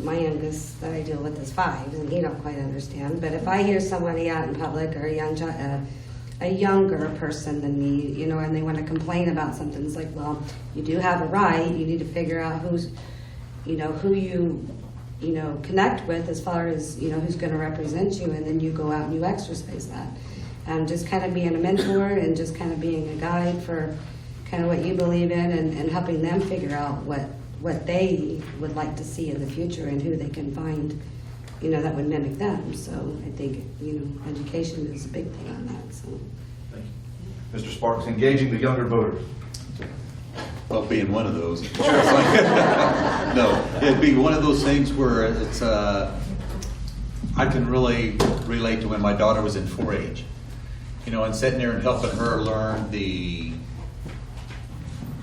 my youngest that I deal with is 5, and he don't quite understand. But if I hear somebody out in public, or a younger person than me, you know, and they want to complain about something, it's like, well, you do have a right. You need to figure out who you connect with, as far as, you know, who's going to represent you, and then you go out and you exercise that. Just kind of being a mentor, and just kind of being a guide for kind of what you believe in, and helping them figure out what they would like to see in the future, and who they can find, you know, that would mimic them. So I think, you know, education is a big thing on that. So. Thank you. Mr. Sparks, engaging the younger voters. Well, being one of those. No, it'd be one of those things where it's, I can really relate to when my daughter was in 4-H, you know, and sitting there and helping her learn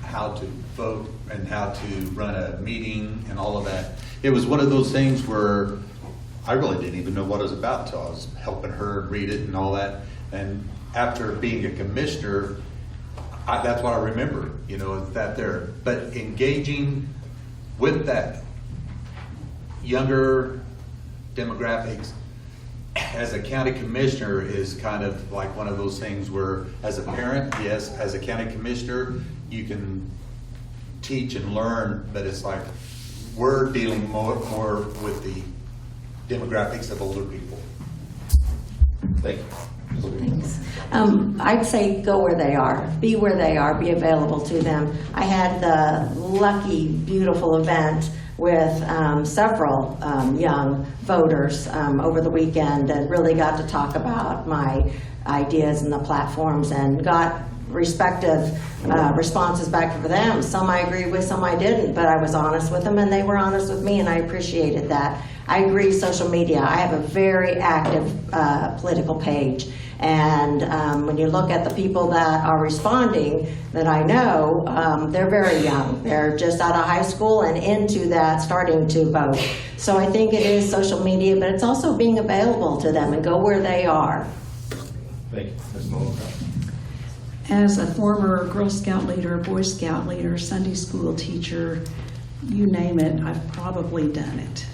how to vote and how to run a meeting and all of that. It was one of those things where I really didn't even know what it was about until I was helping her read it and all that. And after being a commissioner, that's what I remember, you know, that there. But engaging with that younger demographics as a county commissioner is kind of like one of those things where, as a parent, yes, as a county commissioner, you can teach and learn, but it's like we're dealing more with the demographics of older people. Thank you. Thanks. I'd say go where they are, be where they are, be available to them. I had the lucky, beautiful event with several young voters over the weekend and really got to talk about my ideas and the platforms and got respective responses back for them. Some I agreed with, some I didn't, but I was honest with them and they were honest with me and I appreciated that. I agree, social media. I have a very active political page. And when you look at the people that are responding that I know, they're very young. They're just out of high school and into that, starting to vote. So I think it is social media, but it's also being available to them and go where they are. Thank you. Ms. Malone. As a former Girl Scout leader, Boy Scout leader, Sunday school teacher, you name it, I've probably done it.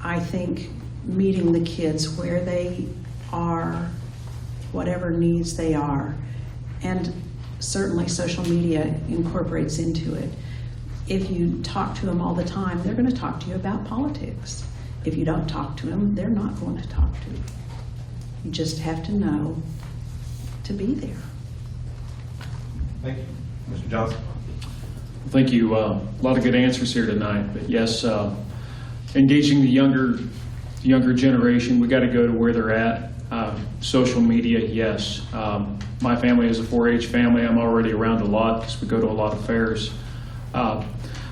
I think meeting the kids where they are, whatever needs they are, and certainly social media incorporates into it. If you talk to them all the time, they're going to talk to you about politics. If you don't talk to them, they're not going to talk to you. You just have to know to be there. Thank you. Mr. Johnson. Thank you. A lot of good answers here tonight. But yes, engaging the younger generation, we got to go to where they're at. Social media, yes. My family is a 4-H family. I'm already around a lot because we go to a lot of fairs. But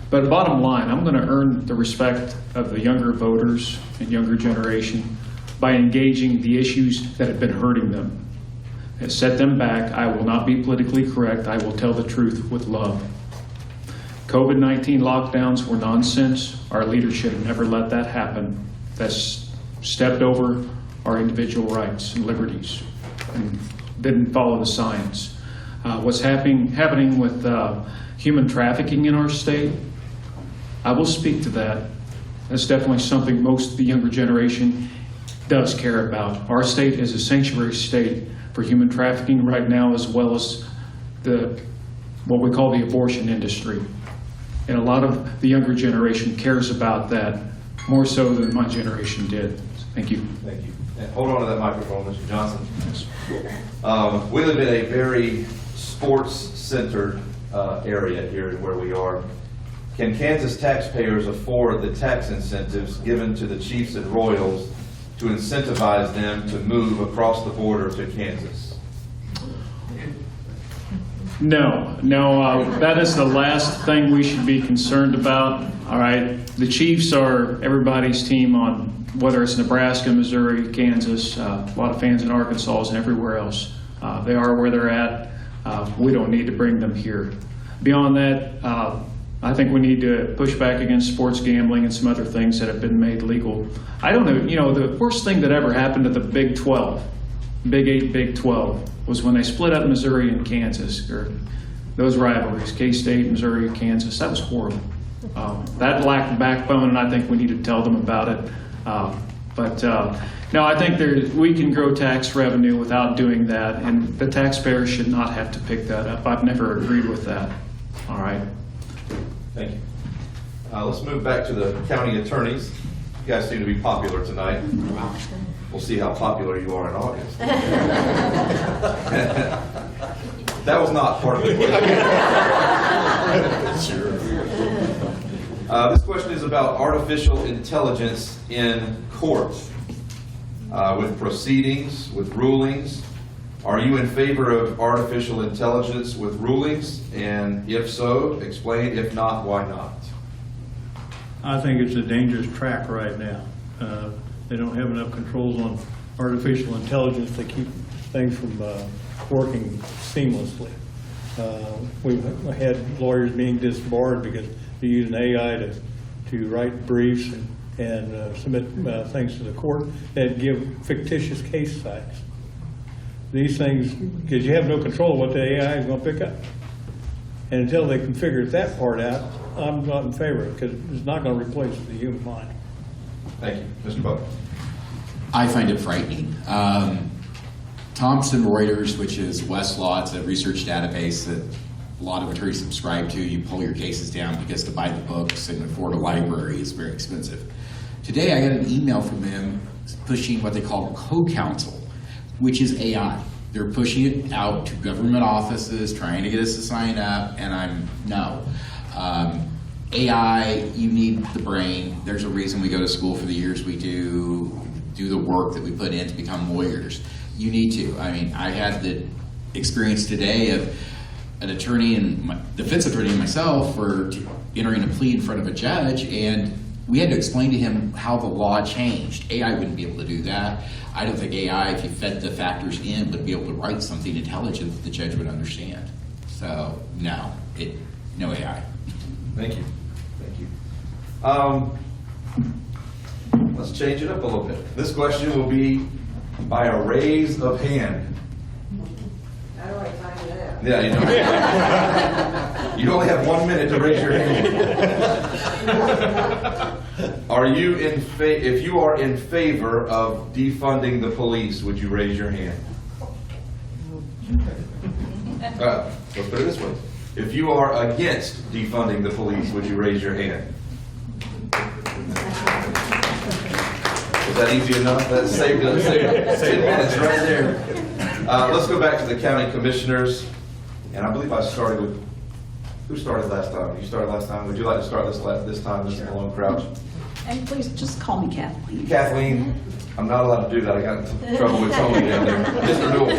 the bottom line, I'm going to earn the respect of the younger voters and younger generation by engaging the issues that have been hurting them. And set them back. I will not be politically correct. I will tell the truth with love. COVID-19 lockdowns were nonsense. Our leadership never let that happen. That's stepped over our individual rights and liberties and didn't follow the science. What's happening with human trafficking in our state, I will speak to that. That's definitely something most of the younger generation does care about. Our state is a sanctuary state for human trafficking right now, as well as what we call the abortion industry. And a lot of the younger generation cares about that more so than my generation did. Thank you. Thank you. And hold on to that microphone, Mr. Johnson. We live in a very sports-centered area here where we are. Can Kansas taxpayers afford the tax incentives given to the Chiefs and Royals to incentivize them to move across the border to Kansas? No, that is the last thing we should be concerned about. All right, the Chiefs are everybody's team on whether it's Nebraska, Missouri, Kansas, a lot of fans in Arkansas and everywhere else. They are where they're at. We don't need to bring them here. Beyond that, I think we need to push back against sports gambling and some other things that have been made legal. I don't know, the worst thing that ever happened to the Big 12, Big 8, Big 12, was when they split up Missouri and Kansas, or those rivalries, K-State, Missouri, Kansas. That was horrible. That lacked backbone, and I think we need to tell them about it. No, I think we can grow tax revenue without doing that, and the taxpayers should not have to pick that up. I've never agreed with that. All right. Thank you. Let's move back to the county attorneys. You guys seem to be popular tonight. We'll see how popular you are in August. That was not part of the question. This question is about artificial intelligence in court, with proceedings, with rulings. Are you in favor of artificial intelligence with rulings? And if so, explain. If not, why not? I think it's a dangerous track right now. They don't have enough controls on artificial intelligence to keep things from working seamlessly. We've had lawyers being disbarred because they're using AI to write briefs and submit things to the court that give fictitious case sites. These things, because you have no control of what the AI is going to pick up. And until they can figure that part out, I'm not in favor of it, because it's not going to replace the human mind. Thank you. Mr. Butler. I find it frightening. Thomson Reuters, which is Westlaw, it's a research database that a lot of attorneys subscribe to. You pull your cases down because to buy the books and afford a library is very expensive. Today I got an email from them pushing what they call co-counsel, which is AI. They're pushing it out to government offices, trying to get us to sign up, and no. AI, you need the brain. There's a reason we go to school for the years we do the work that we put in to become lawyers. You need to. I mean, I had the experience today of an attorney and defense attorney and myself were entering a plea in front of a judge, and we had to explain to him how the law changed. AI wouldn't be able to do that. I don't think AI, if you fed the factors in, would be able to write something intelligent that the judge would understand. So, no AI. Thank you. Thank you. Let's change it up a little bit. This question will be by a raise of hand. How do I find that? Yeah, you only have 1 minute to raise your hand. Are you if you are in favor of defunding the police, would you raise your hand? Let's put it this way. If you are against defunding the police, would you raise your hand? Was that easy enough? That saved 10 minutes right there. Let's go back to the county commissioners. And I believe I started with, who started last time? You started last time. Would you like to start this time, Mr. Malone Crouch? And please just call me Kathleen. Kathleen, I'm not allowed to do that. I got in trouble with Tony down there. Mr. Newell.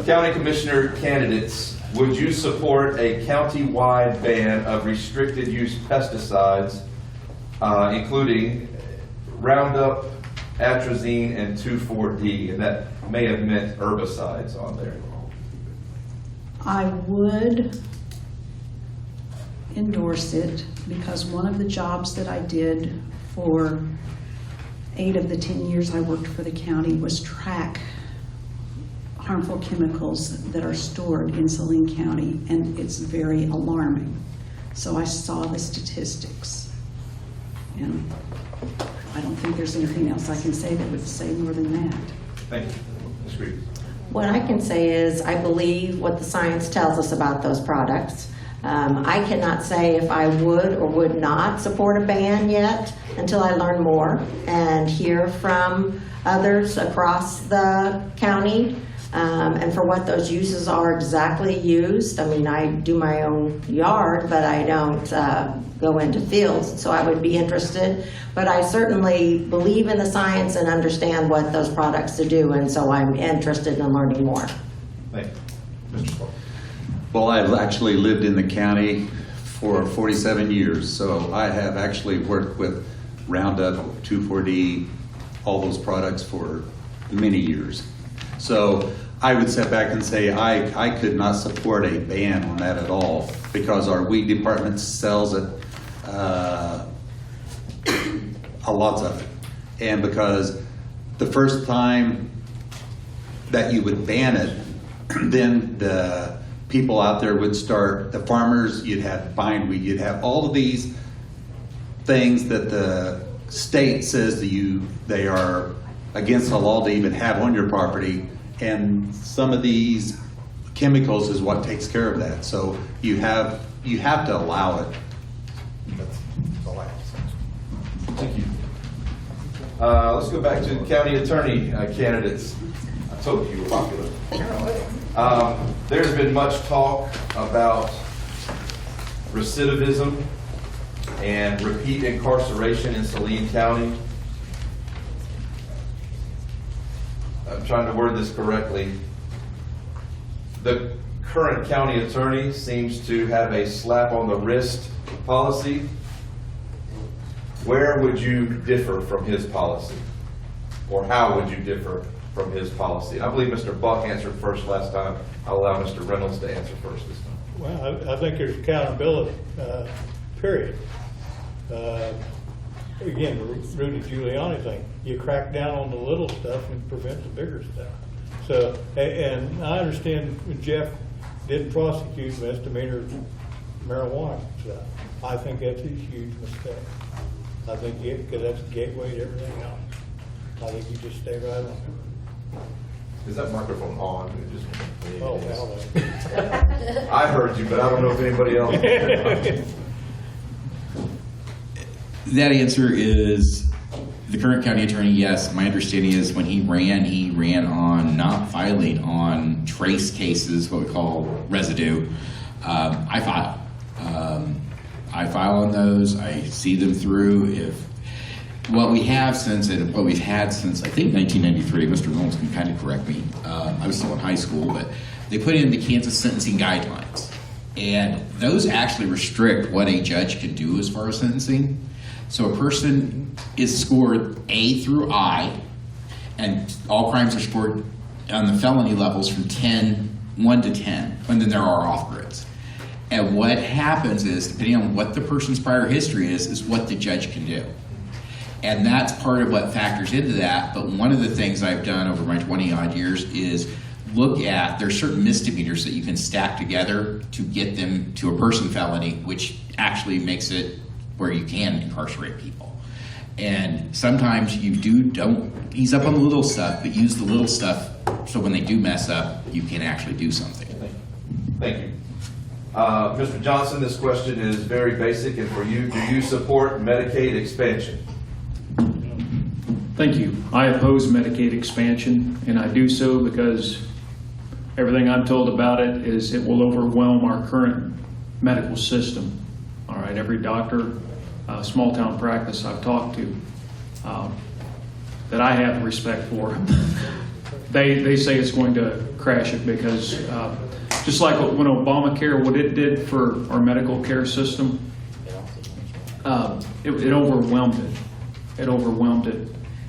County commissioner candidates, would you support a county-wide ban of restricted use pesticides, including Roundup, atrazine, and 2,4-D? And that may have meant herbicides on there. I would endorse it because one of the jobs that I did for 8 of the 10 years I worked for the county was track harmful chemicals that are stored in Saline County, and it's very alarming. So I saw the statistics, and I don't think there's anything else I can say that would say more than that. Thank you. Ms. Reed. What I can say is I believe what the science tells us about those products. I cannot say if I would or would not support a ban yet until I learn more and hear from others across the county and for what those uses are exactly used. I mean, I do my own yard, but I don't go into fields, so I would be interested. But I certainly believe in the science and understand what those products do, and so I'm interested in learning more. Thank you. Mr. Clark. Well, I've actually lived in the county for 47 years, so I have actually worked with Roundup, 2,4-D, all those products for many years. So I would step back and say I could not support a ban on that at all because our weed department sells it, a lot of it. And because the first time that you would ban it, then the people out there would start, the farmers, you'd have bindweed, you'd have all of these things that the state says that they are against the law to even have on your property, and some of these chemicals is what takes care of that. So you have to allow it. That's all I have to say. Thank you. Let's go back to the county attorney candidates. I told you were popular. There's been much talk about recidivism and repeat incarceration in Saline County. I'm trying to word this correctly. The current county attorney seems to have a slap on the wrist policy. Where would you differ from his policy? Or how would you differ from his policy? I believe Mr. Buck answered first last time. I'll allow Mr. Reynolds to answer first this time. Well, I think there's accountability, period. Again, the Rudy Giuliani thing, you crack down on the little stuff and prevent the bigger stuff. So, and I understand Jeff did prosecute misdemeanor marijuana stuff. I think that's a huge mistake. I think because that's a gateway to everything else. I think you just stay right on it. Is that microphone on? Oh, hell I heard you, but I don't know if anybody else. That answer is The current county attorney, yes, my understanding is when he ran on not filing on trace cases, what we call residue. I file. I file on those. I see them through. If what we have since, and what we've had since, I think 1993, Mr. Knowles can kind of correct me. I was still in high school, but they put in the Kansas sentencing guidelines. And those actually restrict what a judge can do as far as sentencing. So a person is scored A through I, and all crimes are scored on the felony levels from 1 to 10, and then there are off-grids. And what happens is, depending on what the person's prior history is what the judge can do. And that's part of what factors into that. But one of the things I've done over my 20-odd years is look at, there's certain misdemeanors that you can stack together to get them to a person felony, which actually makes it where you can incarcerate people. And sometimes you don't ease up on the little stuff, but use the little stuff so when they do mess up, you can actually do something. Thank you. Mr. Johnson, this question is very basic, and for you, do you support Medicaid expansion? Thank you. I oppose Medicaid expansion, and I do so because everything I'm told about it is it will overwhelm our current medical system. All right, every doctor, small town practice I've talked to that I have respect for, they say it's going to crash it because just like when Obamacare, what it did for our medical care system, it overwhelmed it. It overwhelmed it,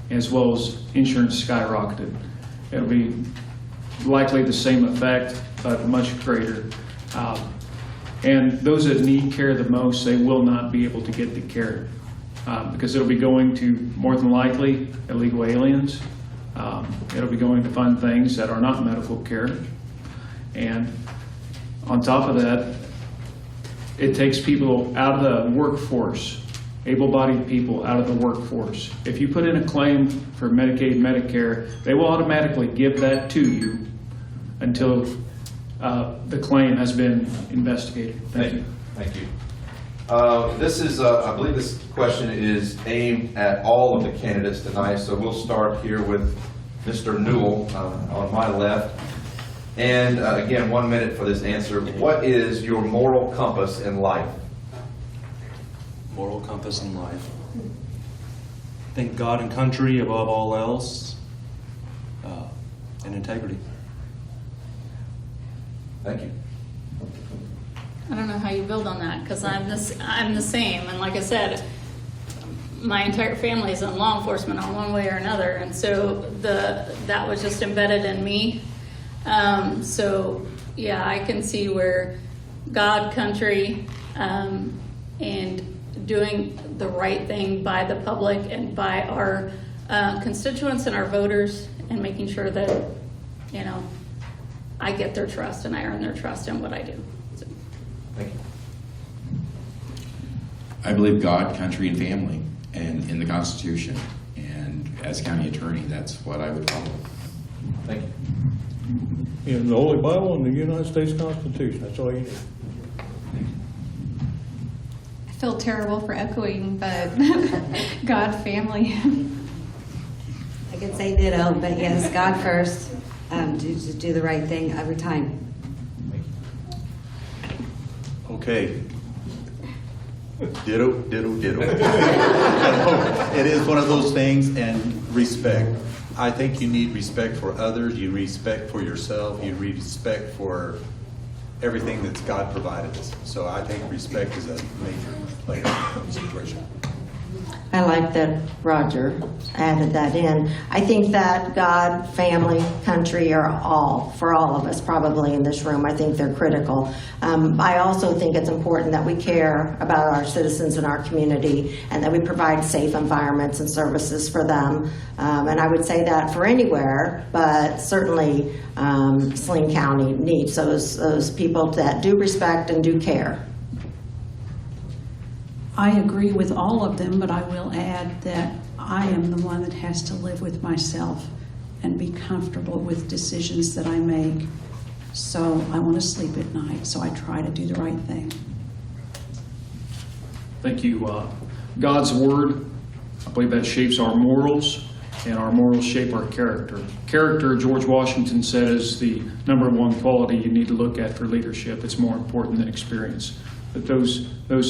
as well as insurance skyrocketed. It'll be likely the same effect, but much greater. And those that need care the most, they will not be able to get the care because it'll be going to, more than likely, illegal aliens. It'll be going to fund things that are not medical care. And on top of that, it takes people out of the workforce, able-bodied people out of the workforce. If you put in a claim for Medicaid, Medicare, they will automatically give that to you until the claim has been investigated. Thank you. Thank you. This is, I believe this question is aimed at all of the candidates tonight, so we'll start here with Mr. Newell on my left. And again, 1 minute for this answer. What is your moral compass in life? Moral compass in life. Think God and country above all else, and integrity. Thank you. I don't know how you build on that, because I'm the same, and like I said, my entire family is in law enforcement on one way or another, and so that was just embedded in me. So yeah, I can see where God, country, and doing the right thing by the public and by our constituents and our voters, and making sure that, you know, I get their trust and I earn their trust in what I do. So. Thank you. I believe God, country, and family, and in the Constitution. And as county attorney, that's what I would follow. Thank you. In the Holy Bible and the United States Constitution, that's all you need. I feel terrible for echoing, but God, family. I could say ditto, but yes, God first, to do the right thing every time. Okay. Ditto, ditto, ditto. It is one of those things, and respect. I think you need respect for others, you respect for yourself, you respect for everything that's God provided us. So I think respect is a major player in the situation. I like that Roger added that in. I think that God, family, country are for all of us probably in this room. I think they're critical. I also think it's important that we care about our citizens in our community and that we provide safe environments and services for them. And I would say that for anywhere, but certainly Saline County needs those people that do respect and do care. I agree with all of them, but I will add that I am the one that has to live with myself and be comfortable with decisions that I make. So I want to sleep at night, so I try to do the right thing. Thank you. God's word I believe that shapes our morals, and our morals shape our character. Character, George Washington said, is the number one quality you need to look at for leadership. It's more important than experience. But those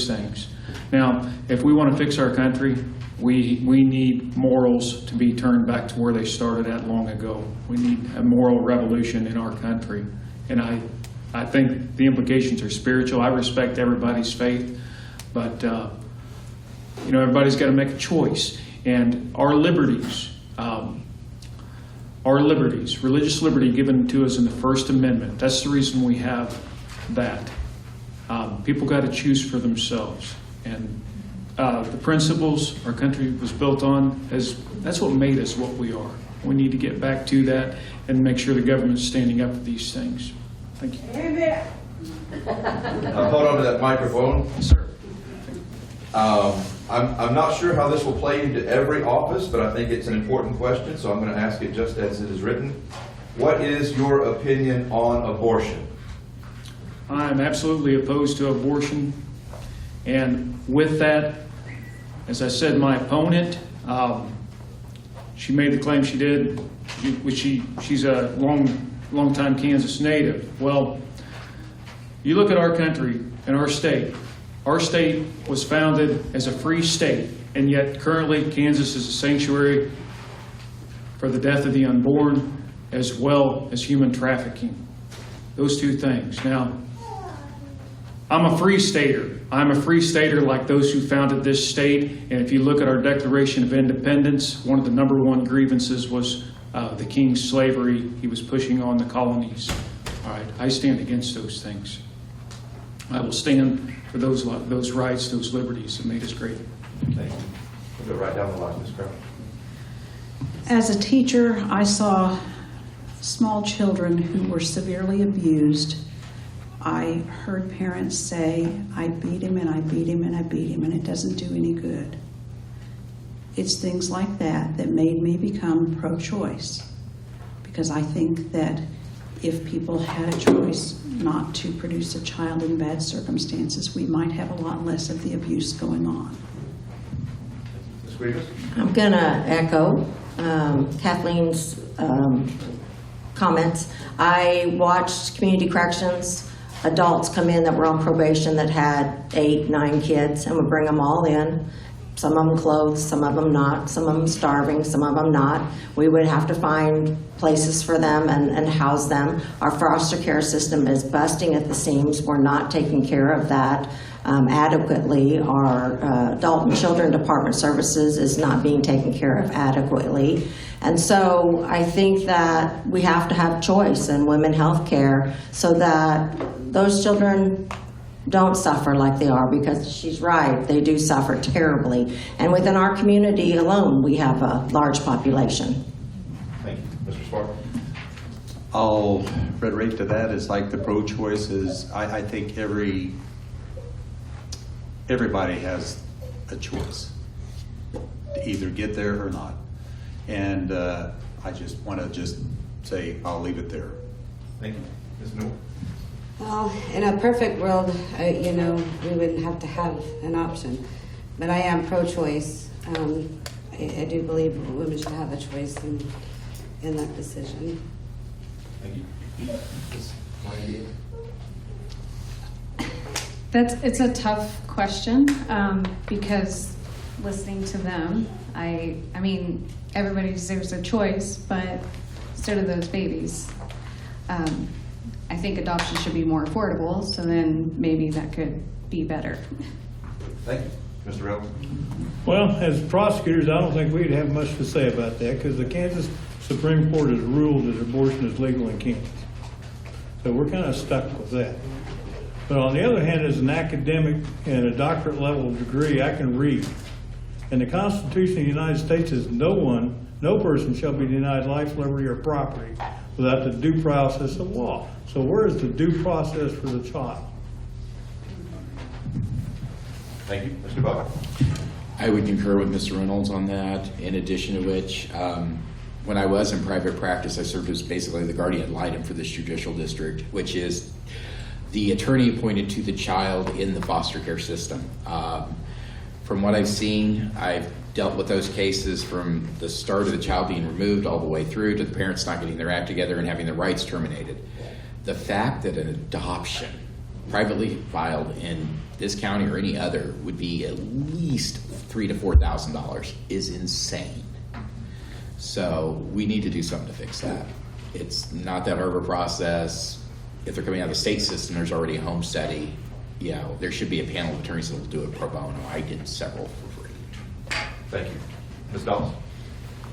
things. Now, if we want to fix our country, we need morals to be turned back to where they started at long ago. We need a moral revolution in our country. And I think the implications are spiritual. I respect everybody's faith, but everybody's got to make a choice. And our liberties, religious liberty given to us in the First Amendment, that's the reason we have that. People got to choose for themselves. And the principles our country was built on, that's what made us what we are. We need to get back to that and make sure the government's standing up for these things. Thank you. Hold on to that microphone. Sir. I'm not sure how this will play into every office, but I think it's an important question, so I'm going to ask it just as it is written. What is your opinion on abortion? I'm absolutely opposed to abortion. And with that, as I said, my opponent, she made the claim she did, she's a long-time Kansas native. Well, you look at our country and our state. Our state was founded as a free state, and yet currently Kansas is a sanctuary for the death of the unborn as well as human trafficking. Those two things. Now, I'm a free stater. I'm a free stater like those who founded this state. And if you look at our Declaration of Independence, one of the number one grievances was the king's slavery he was pushing on the colonies. All right, I stand against those things. I will stand for those rights, those liberties that made us great. Thank you. We'll go right down the line, Ms. Crouch. As a teacher, I saw small children who were severely abused. I heard parents say, I beat him and I beat him and I beat him, and it doesn't do any good. It's things like that that made me become pro-choice, because I think that if people had a choice not to produce a child in bad circumstances, we might have a lot less of the abuse going on. Ms. Rivas? I'm going to echo Kathleen's comments. I watched community corrections, adults come in that were on probation that had 8, 9 kids, and would bring them all in. Some of them clothed, some of them not, some of them starving, some of them not. We would have to find places for them and house them. Our foster care system is busting at the seams. We're not taking care of that adequately. Our adult and children department services is not being taken care of adequately. And so I think that we have to have choice in women health care so that those children don't suffer like they are, because she's right, they do suffer terribly. And within our community alone, we have a large population. Thank you. Mr. Spark? I'll reiterate to that is like the pro-choice is, I think everybody has a choice to either get there or not. And I just want to say, I'll leave it there. Thank you. Ms. Newell? Well, in a perfect world, we wouldn't have to have an option. But I am pro-choice. I do believe women should have a choice in that decision. Thank you. Ms. Morandia? It's a tough question, because listening to them, I mean, everybody deserves a choice, but so do those babies. I think adoption should be more affordable, so then maybe that could be better. Thank you. Mr. Rell? Well, as prosecutors, I don't think we'd have much to say about that, because the Kansas Supreme Court has ruled that abortion is legal in Kansas. So we're kind of stuck with that. But on the other hand, as an academic and a doctorate level degree, I can read. And the Constitution of the United States says no person shall be denied life, liberty, or property without the due process of law. So where is the due process for the child? Thank you. Mr. Buck? I would concur with Mr. Reynolds on that, in addition to which, when I was in private practice, I served as basically the guardian ad litem for this judicial district, which is the attorney appointed to the child in the foster care system. From what I've seen, I've dealt with those cases from the start of the child being removed all the way through to the parents not getting their act together and having their rights terminated. The fact that an adoption privately filed in this county or any other would be at least $3,000 to $4,000 is insane. So we need to do something to fix that. It's not that hard of a process. If they're coming out of the state system, there's already a home study. You know, there should be a panel of attorneys that will do it pro bono. I did several for free. Thank you. Ms. Dawes?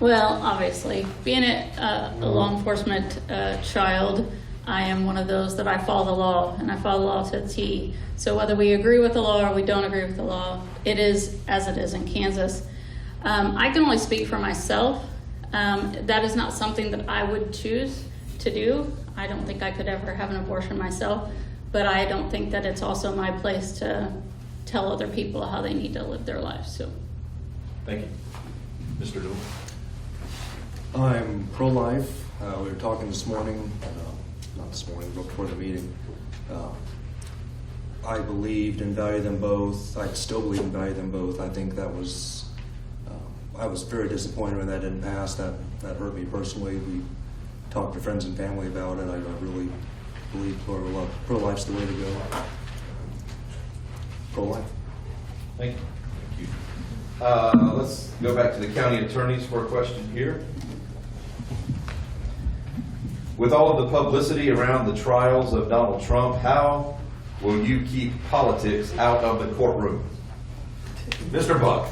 Well, obviously, being a law enforcement child, I am one of those that I follow the law, and I follow the law to a T. So whether we agree with the law or we don't agree with the law, it is as it is in Kansas. I can only speak for myself. That is not something that I would choose to do. I don't think I could ever have an abortion myself, but I don't think that it's also my place to tell other people how they need to live their lives. So, Thank you. Mr. Dool? I'm pro-life. We were talking this morning, not this morning, but before the meeting. I believed and value them both. I still believe and value them both. I think that was, I was very disappointed when that didn't pass. That hurt me personally. We talked to friends and family about it. I really believe pro-life's the way to go. Pro-life. Thank you. Let's go back to the county attorneys for a question here. With all of the publicity around the trials of Donald Trump, how will you keep politics out of the courtroom? Mr. Buck,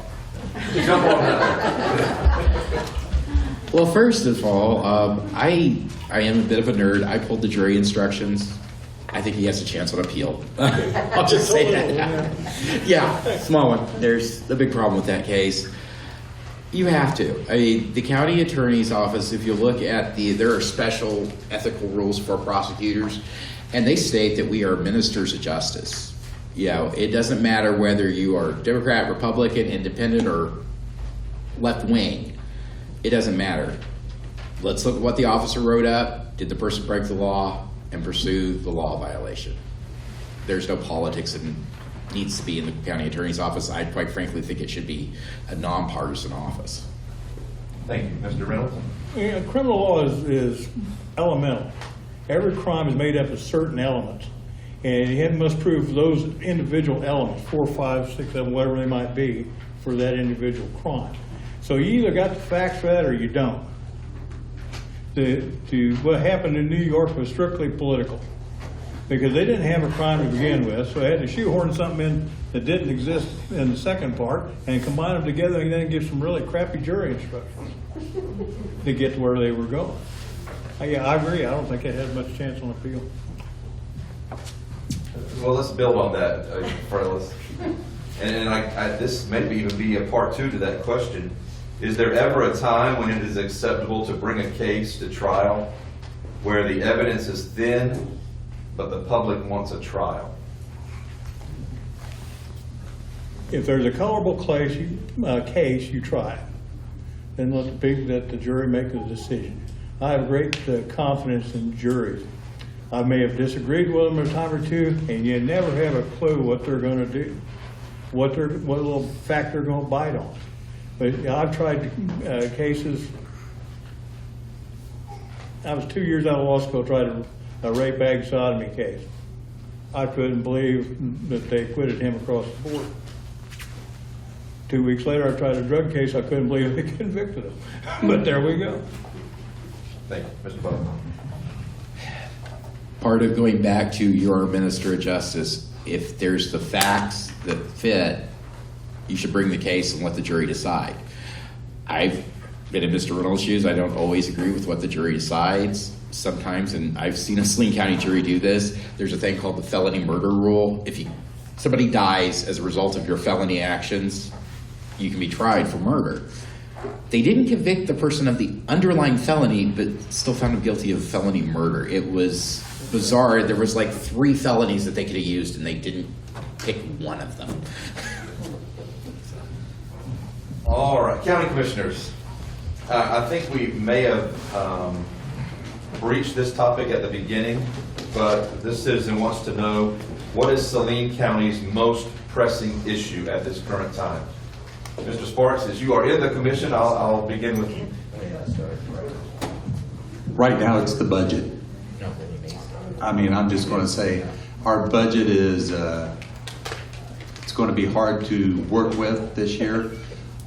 jump on that. Well, first of all, I am a bit of a nerd. I pulled the jury instructions. I think he has a chance on appeal. I'll just say that. Yeah, small one. There's a big problem with that case. You have to. I mean, the county attorney's office, if you look at there are special ethical rules for prosecutors, and they state that we are ministers of justice. You know, it doesn't matter whether you are Democrat, Republican, Independent, or left wing. It doesn't matter. Let's look at what the officer wrote up. Did the person break the law and pursue the law violation? There's no politics that needs to be in the county attorney's office. I quite frankly think it should be a nonpartisan office. Thank you. Mr. Reynolds? Yeah, criminal law is elemental. Every crime is made up of certain elements, and you must prove those individual elements, 4, 5, 6, 7, whatever they might be, for that individual crime. So you either got the facts for that or you don't. What happened in New York was strictly political, because they didn't have a crime to begin with, so they had to shoehorn something in that didn't exist in the second part and combine them together and then give some really crappy jury instructions to get to where they were going. Yeah, I agree. I don't think it has much chance on appeal. Well, let's build on that, Carlos. And this may even be a part 2 to that question. Is there ever a time when it is acceptable to bring a case to trial where the evidence is thin, but the public wants a trial? If there's a colorable case, you try it. Then let the jury make the decision. I have great confidence in juries. I may have disagreed with them a time or two, and you never have a clue what they're going to do, what little fact they're going to bite on. But I've tried cases. I was 2 years out of law school, tried a rape bag sodomy case. I couldn't believe that they acquitted him across the board. 2 weeks later, I tried a drug case. I couldn't believe they convicted him. But there we go. Thank you. Mr. Butler. Part of going back to your minister of justice, if there's the facts that fit, you should bring the case and let the jury decide. I've been in Mr. Reynolds' shoes. I don't always agree with what the jury decides sometimes, and I've seen a Saline County jury do this. There's a thing called the felony murder rule. If somebody dies as a result of your felony actions, you can be tried for murder. They didn't convict the person of the underlying felony, but still found him guilty of felony murder. It was bizarre. There was like 3 felonies that they could have used, and they didn't pick one of them. All right, county commissioners. I think we may have breached this topic at the beginning, but this citizen wants to know, What is Saline County's most pressing issue at this current time? Mr. Sparks, as you are in the commission, I'll begin with you. Right now, it's the budget. I mean, I'm just going to say, our budget is, it's going to be hard to work with this year.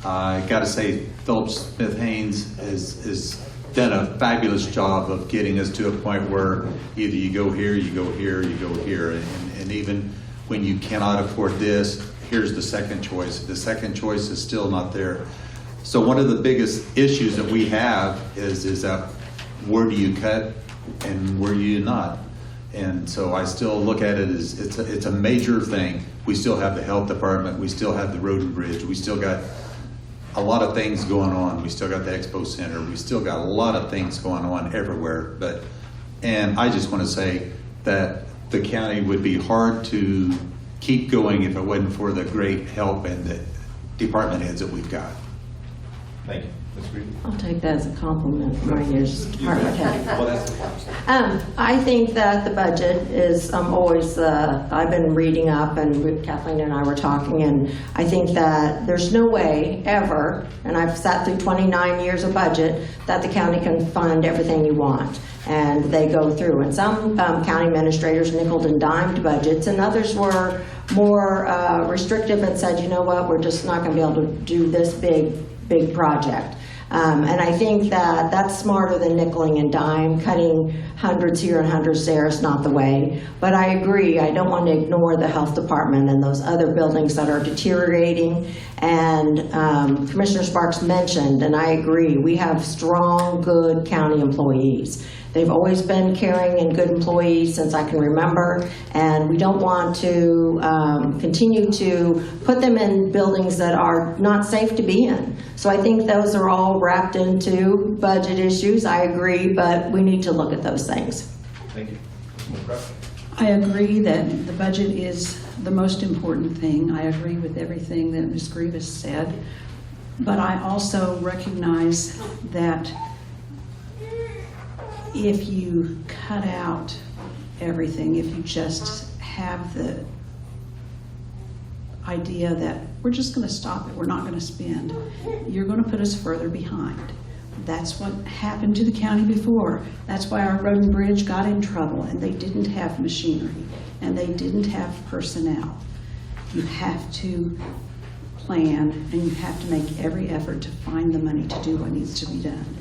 I got to say, Philip Smith Haynes has done a fabulous job of getting us to a point where either you go here, you go here, you go here. And even when you cannot afford this, here's the second choice. The second choice is still not there. So one of the biggest issues that we have is that where do you cut and where do you not? And so I still look at it as it's a major thing. We still have the health department. We still have the road and bridge. We still got a lot of things going on. We still got the expo center. We still got a lot of things going on everywhere. And I just want to say that the county would be hard to keep going if it wasn't for the great help and the department heads that we've got. Thank you. Ms. Reed? I'll take that as a compliment for my year's department head. Well, that's I think that the budget is always, I've been reading up, and Kathleen and I were talking, and I think that there's no way ever, and I've sat through 29 years of budget, that the county can fund everything you want. And they go through. And some county administrators nickeled and dimed budgets, and others were more restrictive and said, you know what, we're just not going to be able to do this big project. And I think that that's smarter than nickeling and dime. Cutting hundreds here and hundreds there is not the way. But I agree, I don't want to ignore the health department and those other buildings that are deteriorating. And Commissioner Sparks mentioned, and I agree, we have strong, good county employees. They've always been caring and good employees since I can remember, and we don't want to continue to put them in buildings that are not safe to be in. So I think those are all wrapped into budget issues. I agree, but we need to look at those things. Thank you. I agree that the budget is the most important thing. I agree with everything that Ms. Grievous said, but I also recognize that if you cut out everything, if you just have the idea that we're just going to stop it, we're not going to spend, you're going to put us further behind. That's what happened to the county before. That's why our road and bridge got in trouble, and they didn't have machinery, and they didn't have personnel. You have to plan, and you have to make every effort to find the money to do what needs to be done.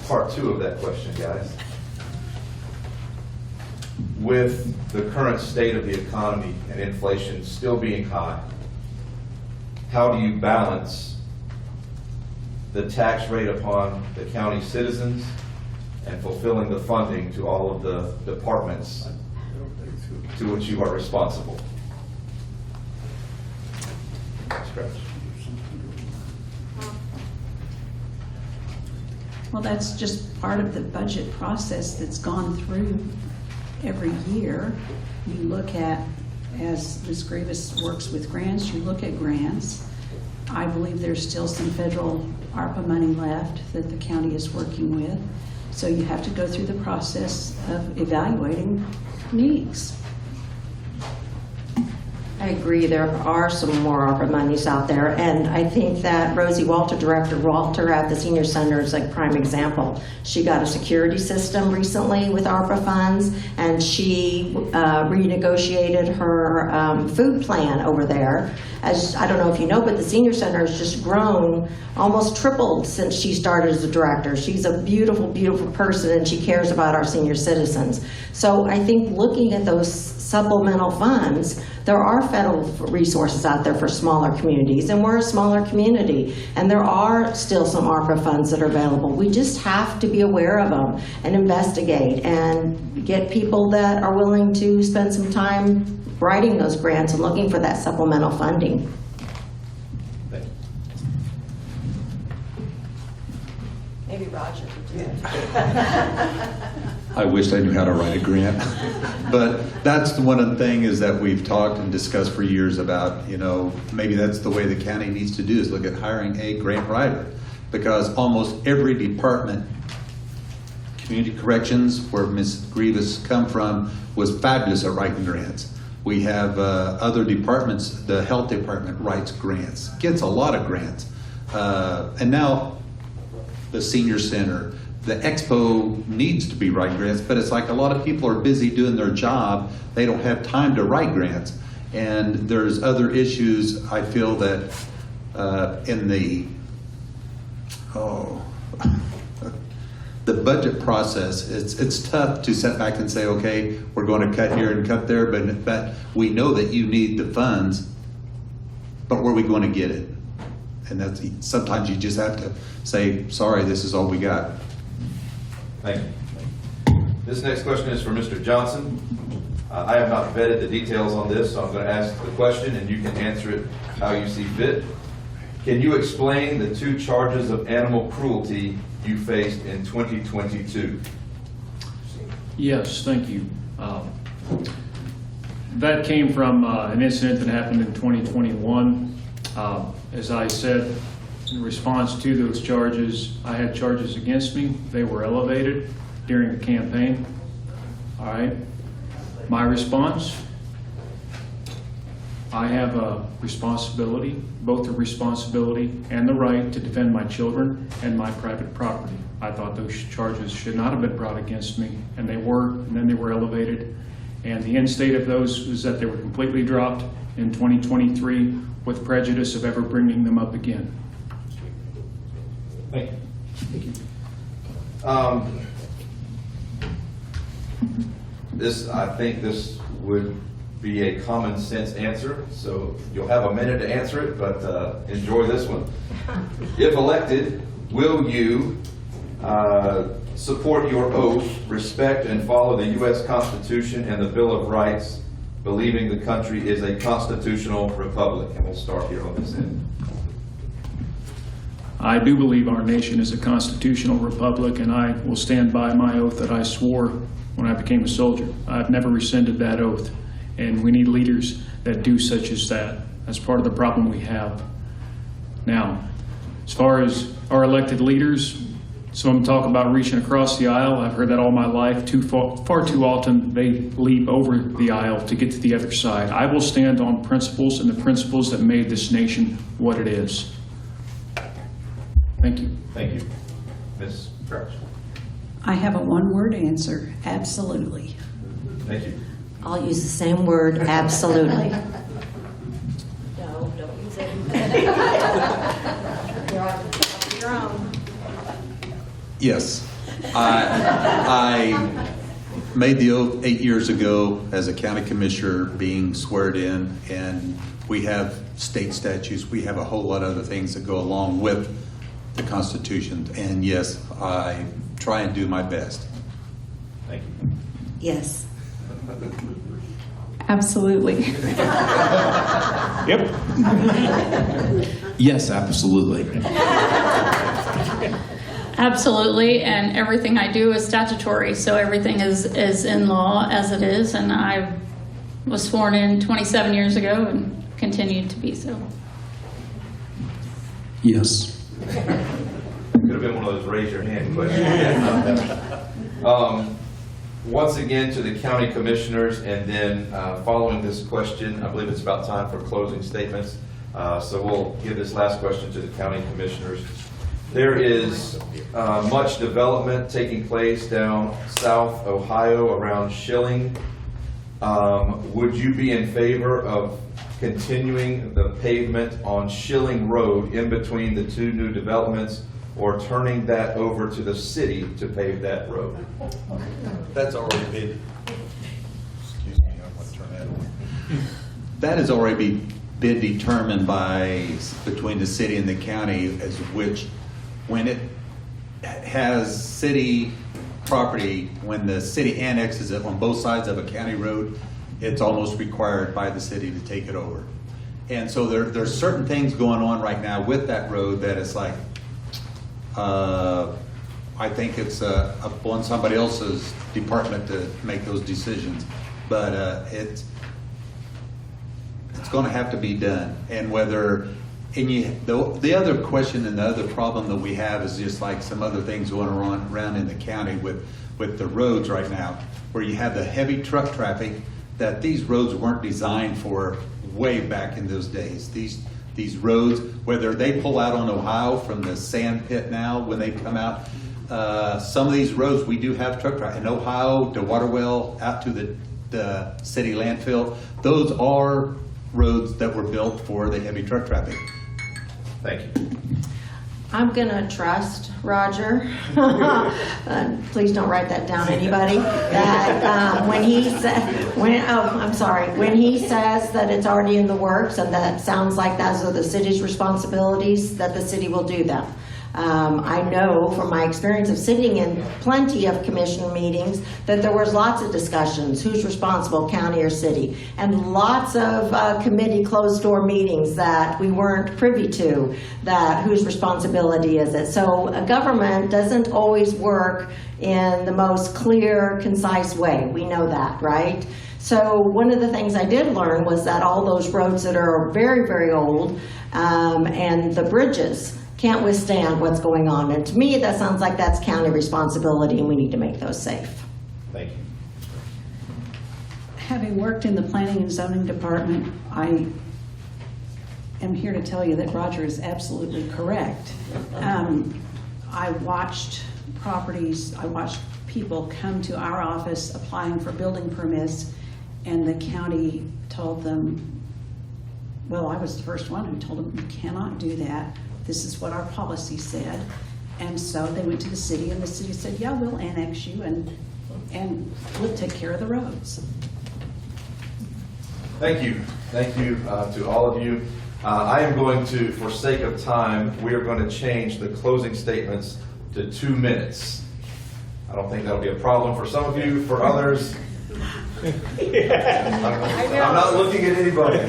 Part two of that question, guys. With the current state of the economy and inflation still being high, how do you balance the tax rate upon the county citizens and fulfilling the funding to all of the departments to which you are responsible? Scratch. Well, that's just part of the budget process that's gone through every year. You look at, as Ms. Grievous works with grants, you look at grants. I believe there's still some federal ARPA money left that the county is working with. So you have to go through the process of evaluating needs. I agree, there are some more ARPA monies out there, and I think that Rosie Walter, Director Walter at the Senior Center is a prime example. She got a security system recently with ARPA funds, and she renegotiated her food plan over there. As I don't know if you know, but the Senior Center has just grown, almost tripled since she started as a director. She's a beautiful, beautiful person, and she cares about our senior citizens. So I think looking at those supplemental funds, there are federal resources out there for smaller communities, and we're a smaller community, and there are still some ARPA funds that are available. We just have to be aware of them and investigate and get people that are willing to spend some time writing those grants and looking for that supplemental funding. Thank you. Maybe Roger could do it. I wish I knew how to write a grant. But that's the one of the thing is that we've talked and discussed for years about, you know, maybe that's the way the county needs to do is look at hiring a grant writer. Because almost every department Community Corrections, where Ms. Grievous come from, was fabulous at writing grants. We have other departments, the health department writes grants, gets a lot of grants. And now the senior center, the expo needs to be writing grants, but it's like a lot of people are busy doing their job. They don't have time to write grants. And there's other issues I feel that in the the budget process, it's tough to sit back and say, okay, we're going to cut here and cut there, but we know that you need the funds, but where are we going to get it? And that's, sometimes you just have to say, sorry, this is all we got. Thank you. This next question is for Mr. Johnson. I have not vetted the details on this, so I'm going to ask the question and you can answer it how you see fit. Can you explain the 2 charges of animal cruelty you faced in 2022? Yes, thank you. That came from an incident that happened in 2021. As I said, in response to those charges, I had charges against me. They were elevated during the campaign. All right. My response, I have a responsibility, both the responsibility and the right to defend my children and my private property. I thought those charges should not have been brought against me, and they were, and then they were elevated. And the end state of those was that they were completely dropped in 2023 with prejudice of ever bringing them up again. Thank you. Thank you. I think this would be a common sense answer, so you'll have a minute to answer it, but enjoy this one. If elected, will you support your oath, respect and follow the U.S. Constitution and the Bill of Rights, believing the country is a constitutional republic? And we'll start here on this end. I do believe our nation is a constitutional republic, and I will stand by my oath that I swore when I became a soldier. I've never rescinded that oath, and we need leaders that do such as that. That's part of the problem we have. Now, as far as our elected leaders, some of them talk about reaching across the aisle. I've heard that all my life. Far too often, they leap over the aisle to get to the other side. I will stand on principles and the principles that made this nation what it is. Thank you. Thank you. Ms. Crouch. I have a one-word answer, absolutely. Thank you. I'll use the same word, absolutely. No, don't use it. You're on. Yes. I made the oath 8 years ago as a county commissioner being sworn in, and we have state statutes. We have a whole lot of other things that go along with the Constitution. And yes, I try and do my best. Thank you. Yes. Absolutely. Yep. Yes, absolutely. Absolutely, and everything I do is statutory, so everything is in law as it is, and I was sworn in 27 years ago and continued to be so. Yes. Could have been one of those raise your hand questions. Once again to the county commissioners, and then following this question, I believe it's about time for closing statements. So we'll give this last question to the county commissioners. There is much development taking place down South Ohio around Schilling. Would you be in favor of continuing the pavement on Schilling Road in between the 2 new developments, or turning that over to the city to pave that road? That's already been. Excuse me, I want to turn that on. That has already been determined between the city and the county as which, when it has city property, when the city annexes it on both sides of a county road, it's almost required by the city to take it over. And so there's certain things going on right now with that road that it's like, I think it's upon somebody else's department to make those decisions. But it's going to have to be done. And whether And the other question and the other problem that we have is just like some other things going around in the county with the roads right now, where you have the heavy truck traffic, that these roads weren't designed for way back in those days. These roads, whether they pull out on Ohio from the sand pit now when they come out, some of these roads we do have truck traffic. In Ohio, to Waterwell, out to the city landfill, those are roads that were built for the heavy truck traffic. Thank you. I'm gonna trust Roger. Please don't write that down, anybody. That when he says that it's already in the works and that sounds like those are the city's responsibilities, that the city will do them. I know from my experience of sitting in plenty of commission meetings that there was lots of discussions, who's responsible, county or city, and lots of committee closed-door meetings that we weren't privy to, that whose responsibility is it. So a government doesn't always work in the most clear, concise way. We know that, right? So one of the things I did learn was that all those roads that are very, very old and the bridges can't withstand what's going on. And to me, that sounds like that's county responsibility and we need to make those safe. Thank you. Having worked in the planning and zoning department, I am here to tell you that Roger is absolutely correct. I watched people come to our office applying for building permits, and the county told them, well, I was the first one who told them, you cannot do that. This is what our policy said. And so they went to the city, and the city said, yeah, we'll annex you and we'll take care of the roads. Thank you. Thank you to all of you. I am going to, for sake of time, we are going to change the closing statements to 2 minutes. I don't think that'll be a problem for some of you. For others, I'm not looking at anybody.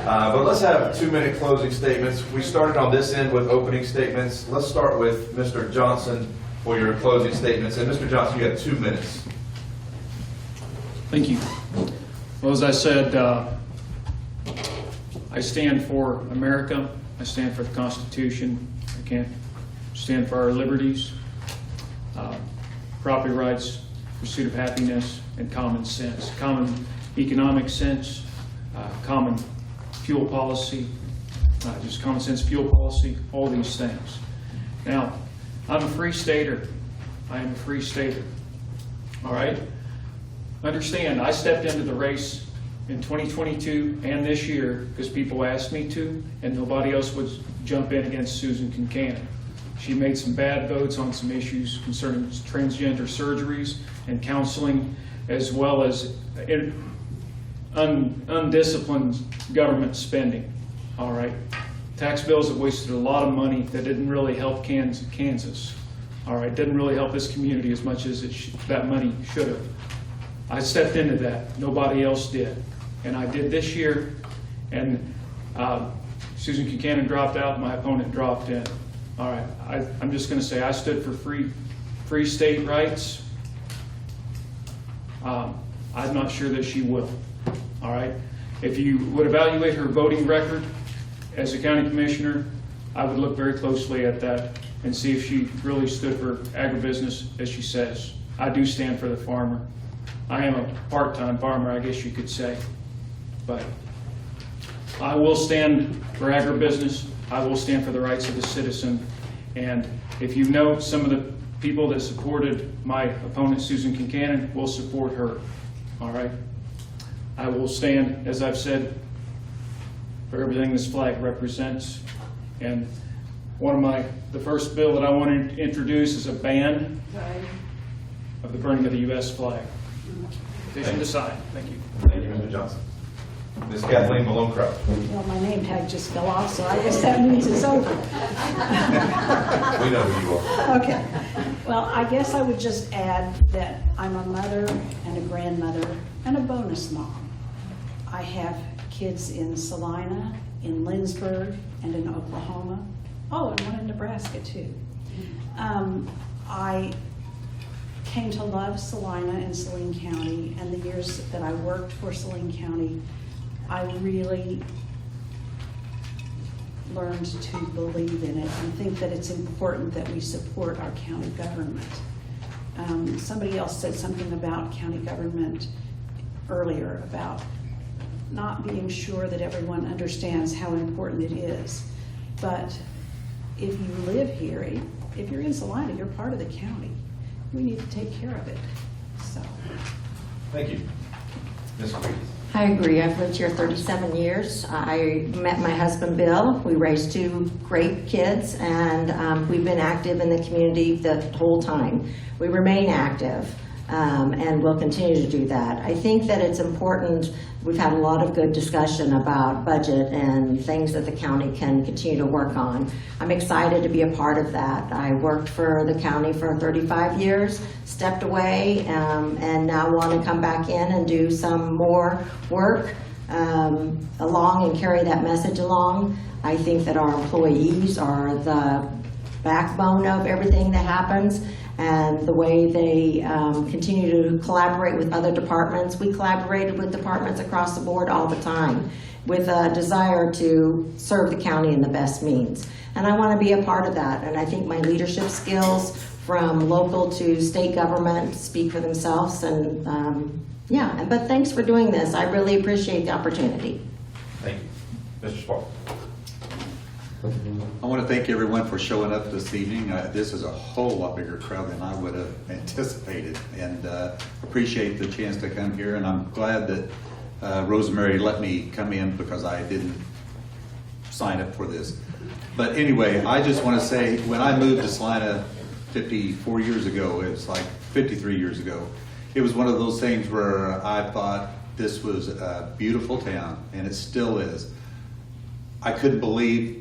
But let's have 2-minute closing statements. We started on this end with opening statements. Let's start with Mr. Johnson for your closing statements. And Mr. Johnson, you have 2 minutes. Thank you. Well, as I said, I stand for America. I stand for the Constitution. I can't stand for our liberties, property rights, pursuit of happiness, and common sense. Common economic sense, common fuel policy, just common sense fuel policy, all these things. Now, I'm a free stater. I am a free stater. All right? Understand, I stepped into the race in 2022 and this year because people asked me to, and nobody else would jump in against Susan Kincannon. She made some bad votes on some issues concerning transgender surgeries and counseling, as well as undisciplined government spending. All right, tax bills have wasted a lot of money that didn't really help Kansas. All right, didn't really help this community as much as that money should have. I stepped into that. Nobody else did, and I did this year. And Susan Kincannon dropped out. My opponent dropped in. All right, I'm just going to say I stood for free state rights. I'm not sure that she will. All right, if you would evaluate her voting record as a county commissioner, I would look very closely at that and see if she really stood for agribusiness as she says. I do stand for the farmer. I am a part-time farmer, I guess you could say, but I will stand for agribusiness. I will stand for the rights of the citizen. And if you know, some of the people that supported my opponent, Susan Kincannon, will support her. All right? I will stand, as I've said, for everything this flag represents. And the first bill that I want to introduce is a ban of the burning of the U.S. flag. Petition to sign. Thank you. Thank you, Mr. Johnson. Ms. Kathleen Malone-Crouch. Well, my name tag just fell off, so I guess that means it's over. We know who you are. Okay. Well, I guess I would just add that I'm a mother and a grandmother and a bonus mom. I have kids in Salina, in Lindsborg, and in Oklahoma. Oh, and one in Nebraska, too. I came to love Salina and Saline County, and the years that I worked for Saline County, I really learned to believe in it and think that it's important that we support our county government. Somebody else said something about county government earlier about not being sure that everyone understands how important it is. But if you live here, if you're in Salina, you're part of the county. We need to take care of it. So. Thank you. Ms. Reed. I agree. I've lived here 37 years. I met my husband, Bill. We raised 2 great kids, and we've been active in the community the whole time. We remain active, and we'll continue to do that. I think that it's important. We've had a lot of good discussion about budget and things that the county can continue to work on. I'm excited to be a part of that. I worked for the county for 35 years, stepped away, and now want to come back in and do some more work along and carry that message along. I think that our employees are the backbone of everything that happens, and the way they continue to collaborate with other departments. We collaborated with departments across the board all the time with a desire to serve the county in the best means. And I want to be a part of that. And I think my leadership skills from local to state government speak for themselves. And but thanks for doing this. I really appreciate the opportunity. Thank you. Mr. Sparks. I want to thank everyone for showing up this evening. This is a whole lot bigger crowd than I would have anticipated, and appreciate the chance to come here. And I'm glad that Rosemary let me come in because I didn't sign up for this. But anyway, I just want to say, when I moved to Salina 54 years ago, it was like 53 years ago, it was one of those things where I thought this was a beautiful town, and it still is. I couldn't believe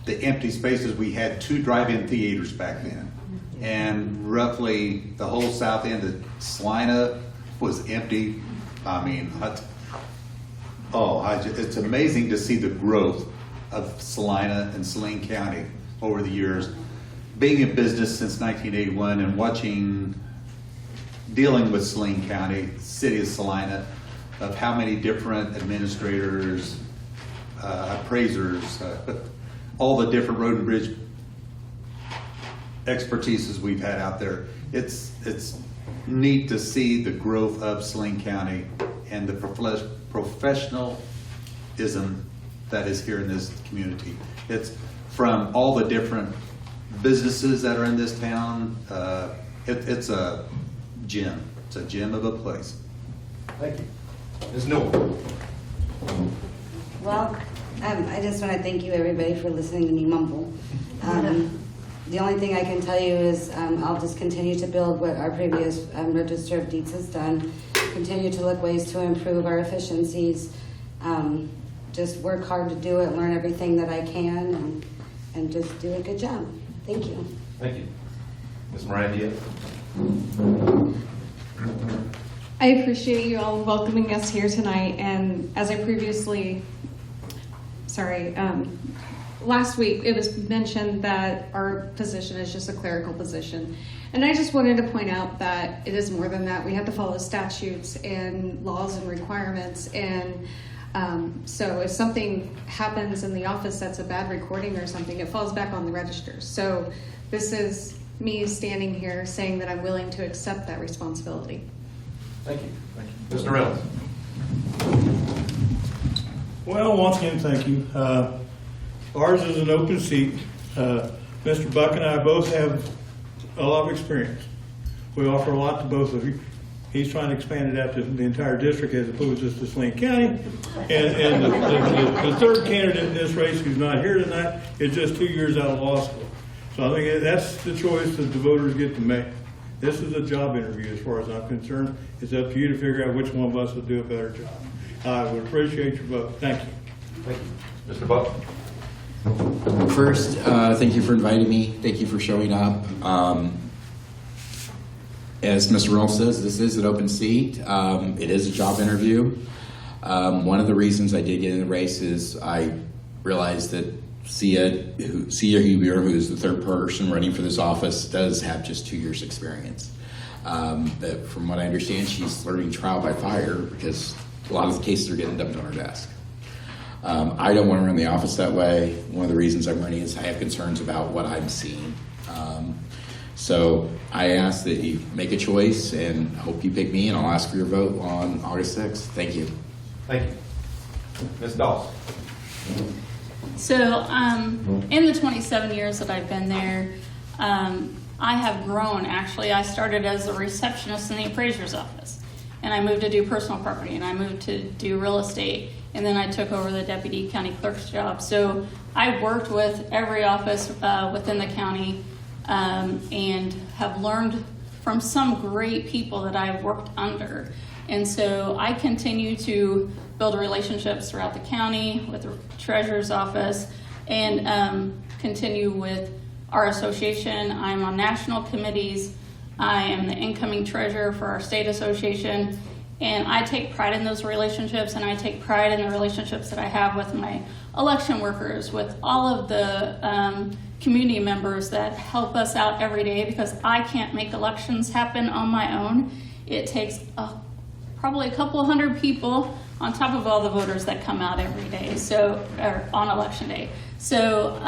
the empty spaces. We had 2 drive-in theaters back then, and roughly the whole south end of Salina was empty. I mean, it's amazing to see the growth of Salina and Saline County over the years. Being in business since 1981 and dealing with Saline County, city of Salina, of how many different administrators, appraisers, all the different road and bridge expertises we've had out there. It's neat to see the growth of Saline County and the professionalism that is here in this community. It's from all the different businesses that are in this town. It's a gem. It's a gem of a place. Thank you. Ms. Newell. Well, I just want to thank you, everybody, for listening to me mumble. The only thing I can tell you is I'll just continue to build what our previous Register of Deeds has done, continue to look ways to improve our efficiencies, just work hard to do it, learn everything that I can, and just do a good job. Thank you. Thank you. Ms. Miranda. I appreciate you all welcoming us here tonight, and as I previously, last week it was mentioned that our position is just a clerical position. And I just wanted to point out that it is more than that. We have to follow statutes and laws and requirements, and so if something happens in the office that's a bad recording or something, it falls back on the registers. So this is me standing here saying that I'm willing to accept that responsibility. Thank you. Thank you. Mr. Reynolds. Well, once again, thank you. Ours is an open seat. Mr. Buck and I both have a lot of experience. We offer a lot to both of you. He's trying to expand it out to the entire district as opposed to just Saline County. And the third candidate in this race who's not here tonight is just 2 years out of law school. So I think that's the choice that the voters get to make. This is a job interview as far as I'm concerned. It's up to you to figure out which one of us will do a better job. I would appreciate your vote. Thank you. Thank you. Mr. Buck. First, thank you for inviting me. Thank you for showing up. As Mr. Reynolds says, this is an open seat. It is a job interview. One of the reasons I did get in the race is I realized that Sia Huber, who's the third person running for this office, does have just 2 years' experience. But from what I understand, she's learning trial by fire because a lot of the cases are getting dumped on her desk. I don't want to run the office that way. One of the reasons I'm running is I have concerns about what I'm seeing. So I ask that you make a choice and hope you pick me, and I'll ask for your vote on August 6th. Thank you. Thank you. Ms. Dawes. So, in the 27 years that I've been there, I have grown, actually. I started as a receptionist in the appraiser's office, and I moved to do personal property, and I moved to do real estate, and then I took over the deputy county clerk's job. So I worked with every office within the county, and have learned from some great people that I've worked under. And so I continue to build relationships throughout the county with the treasurer's office, and continue with our association. I'm on national committees. I am the incoming treasurer for our state association, and I take pride in those relationships, and I take pride in the relationships that I have with my election workers, with all of the community members that help us out every day, because I can't make elections happen on my own. It takes probably a couple hundred people on top of all the voters that come out every day, or on election day. So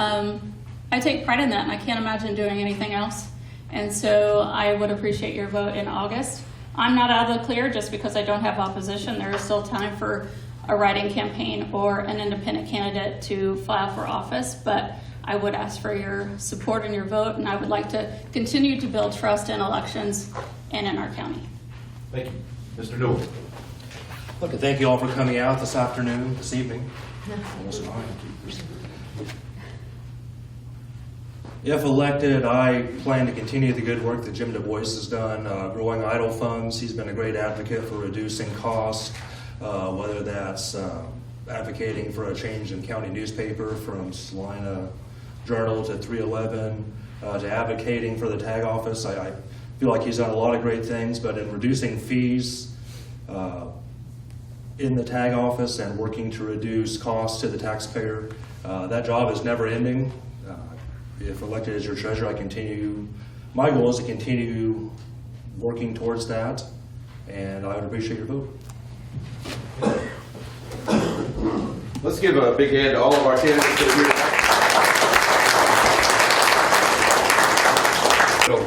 I take pride in that, and I can't imagine doing anything else. And so I would appreciate your vote in August. I'm not out of the clear just because I don't have opposition. There is still time for a write-in campaign or an independent candidate to file for office, but I would ask for your support and your vote, and I would like to continue to build trust in elections and in our county. Thank you. Mr. Newell. Look, thank you all for coming out this evening. Almost 9. If elected, I plan to continue the good work that Jim Du Bois has done, growing idle funds. He's been a great advocate for reducing costs, whether that's advocating for a change in county newspaper from Saline Journal to 311, to advocating for the tag office. I feel like he's done a lot of great things, but in reducing fees in the tag office and working to reduce costs to the taxpayer, that job is never ending. If elected as your treasurer, my goal is to continue working towards that, and I would appreciate your vote. Let's give a big hand to all of our candidates that are here tonight. So,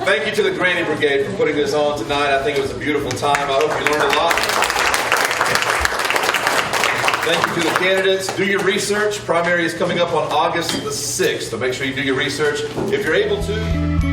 thank you to the Granny Brigade for putting this on tonight. I think it was a beautiful time. I hope you learned a lot. Thank you to the candidates. Do your research. Primary is coming up on August the 6th, so make sure you do your research. If you're able to...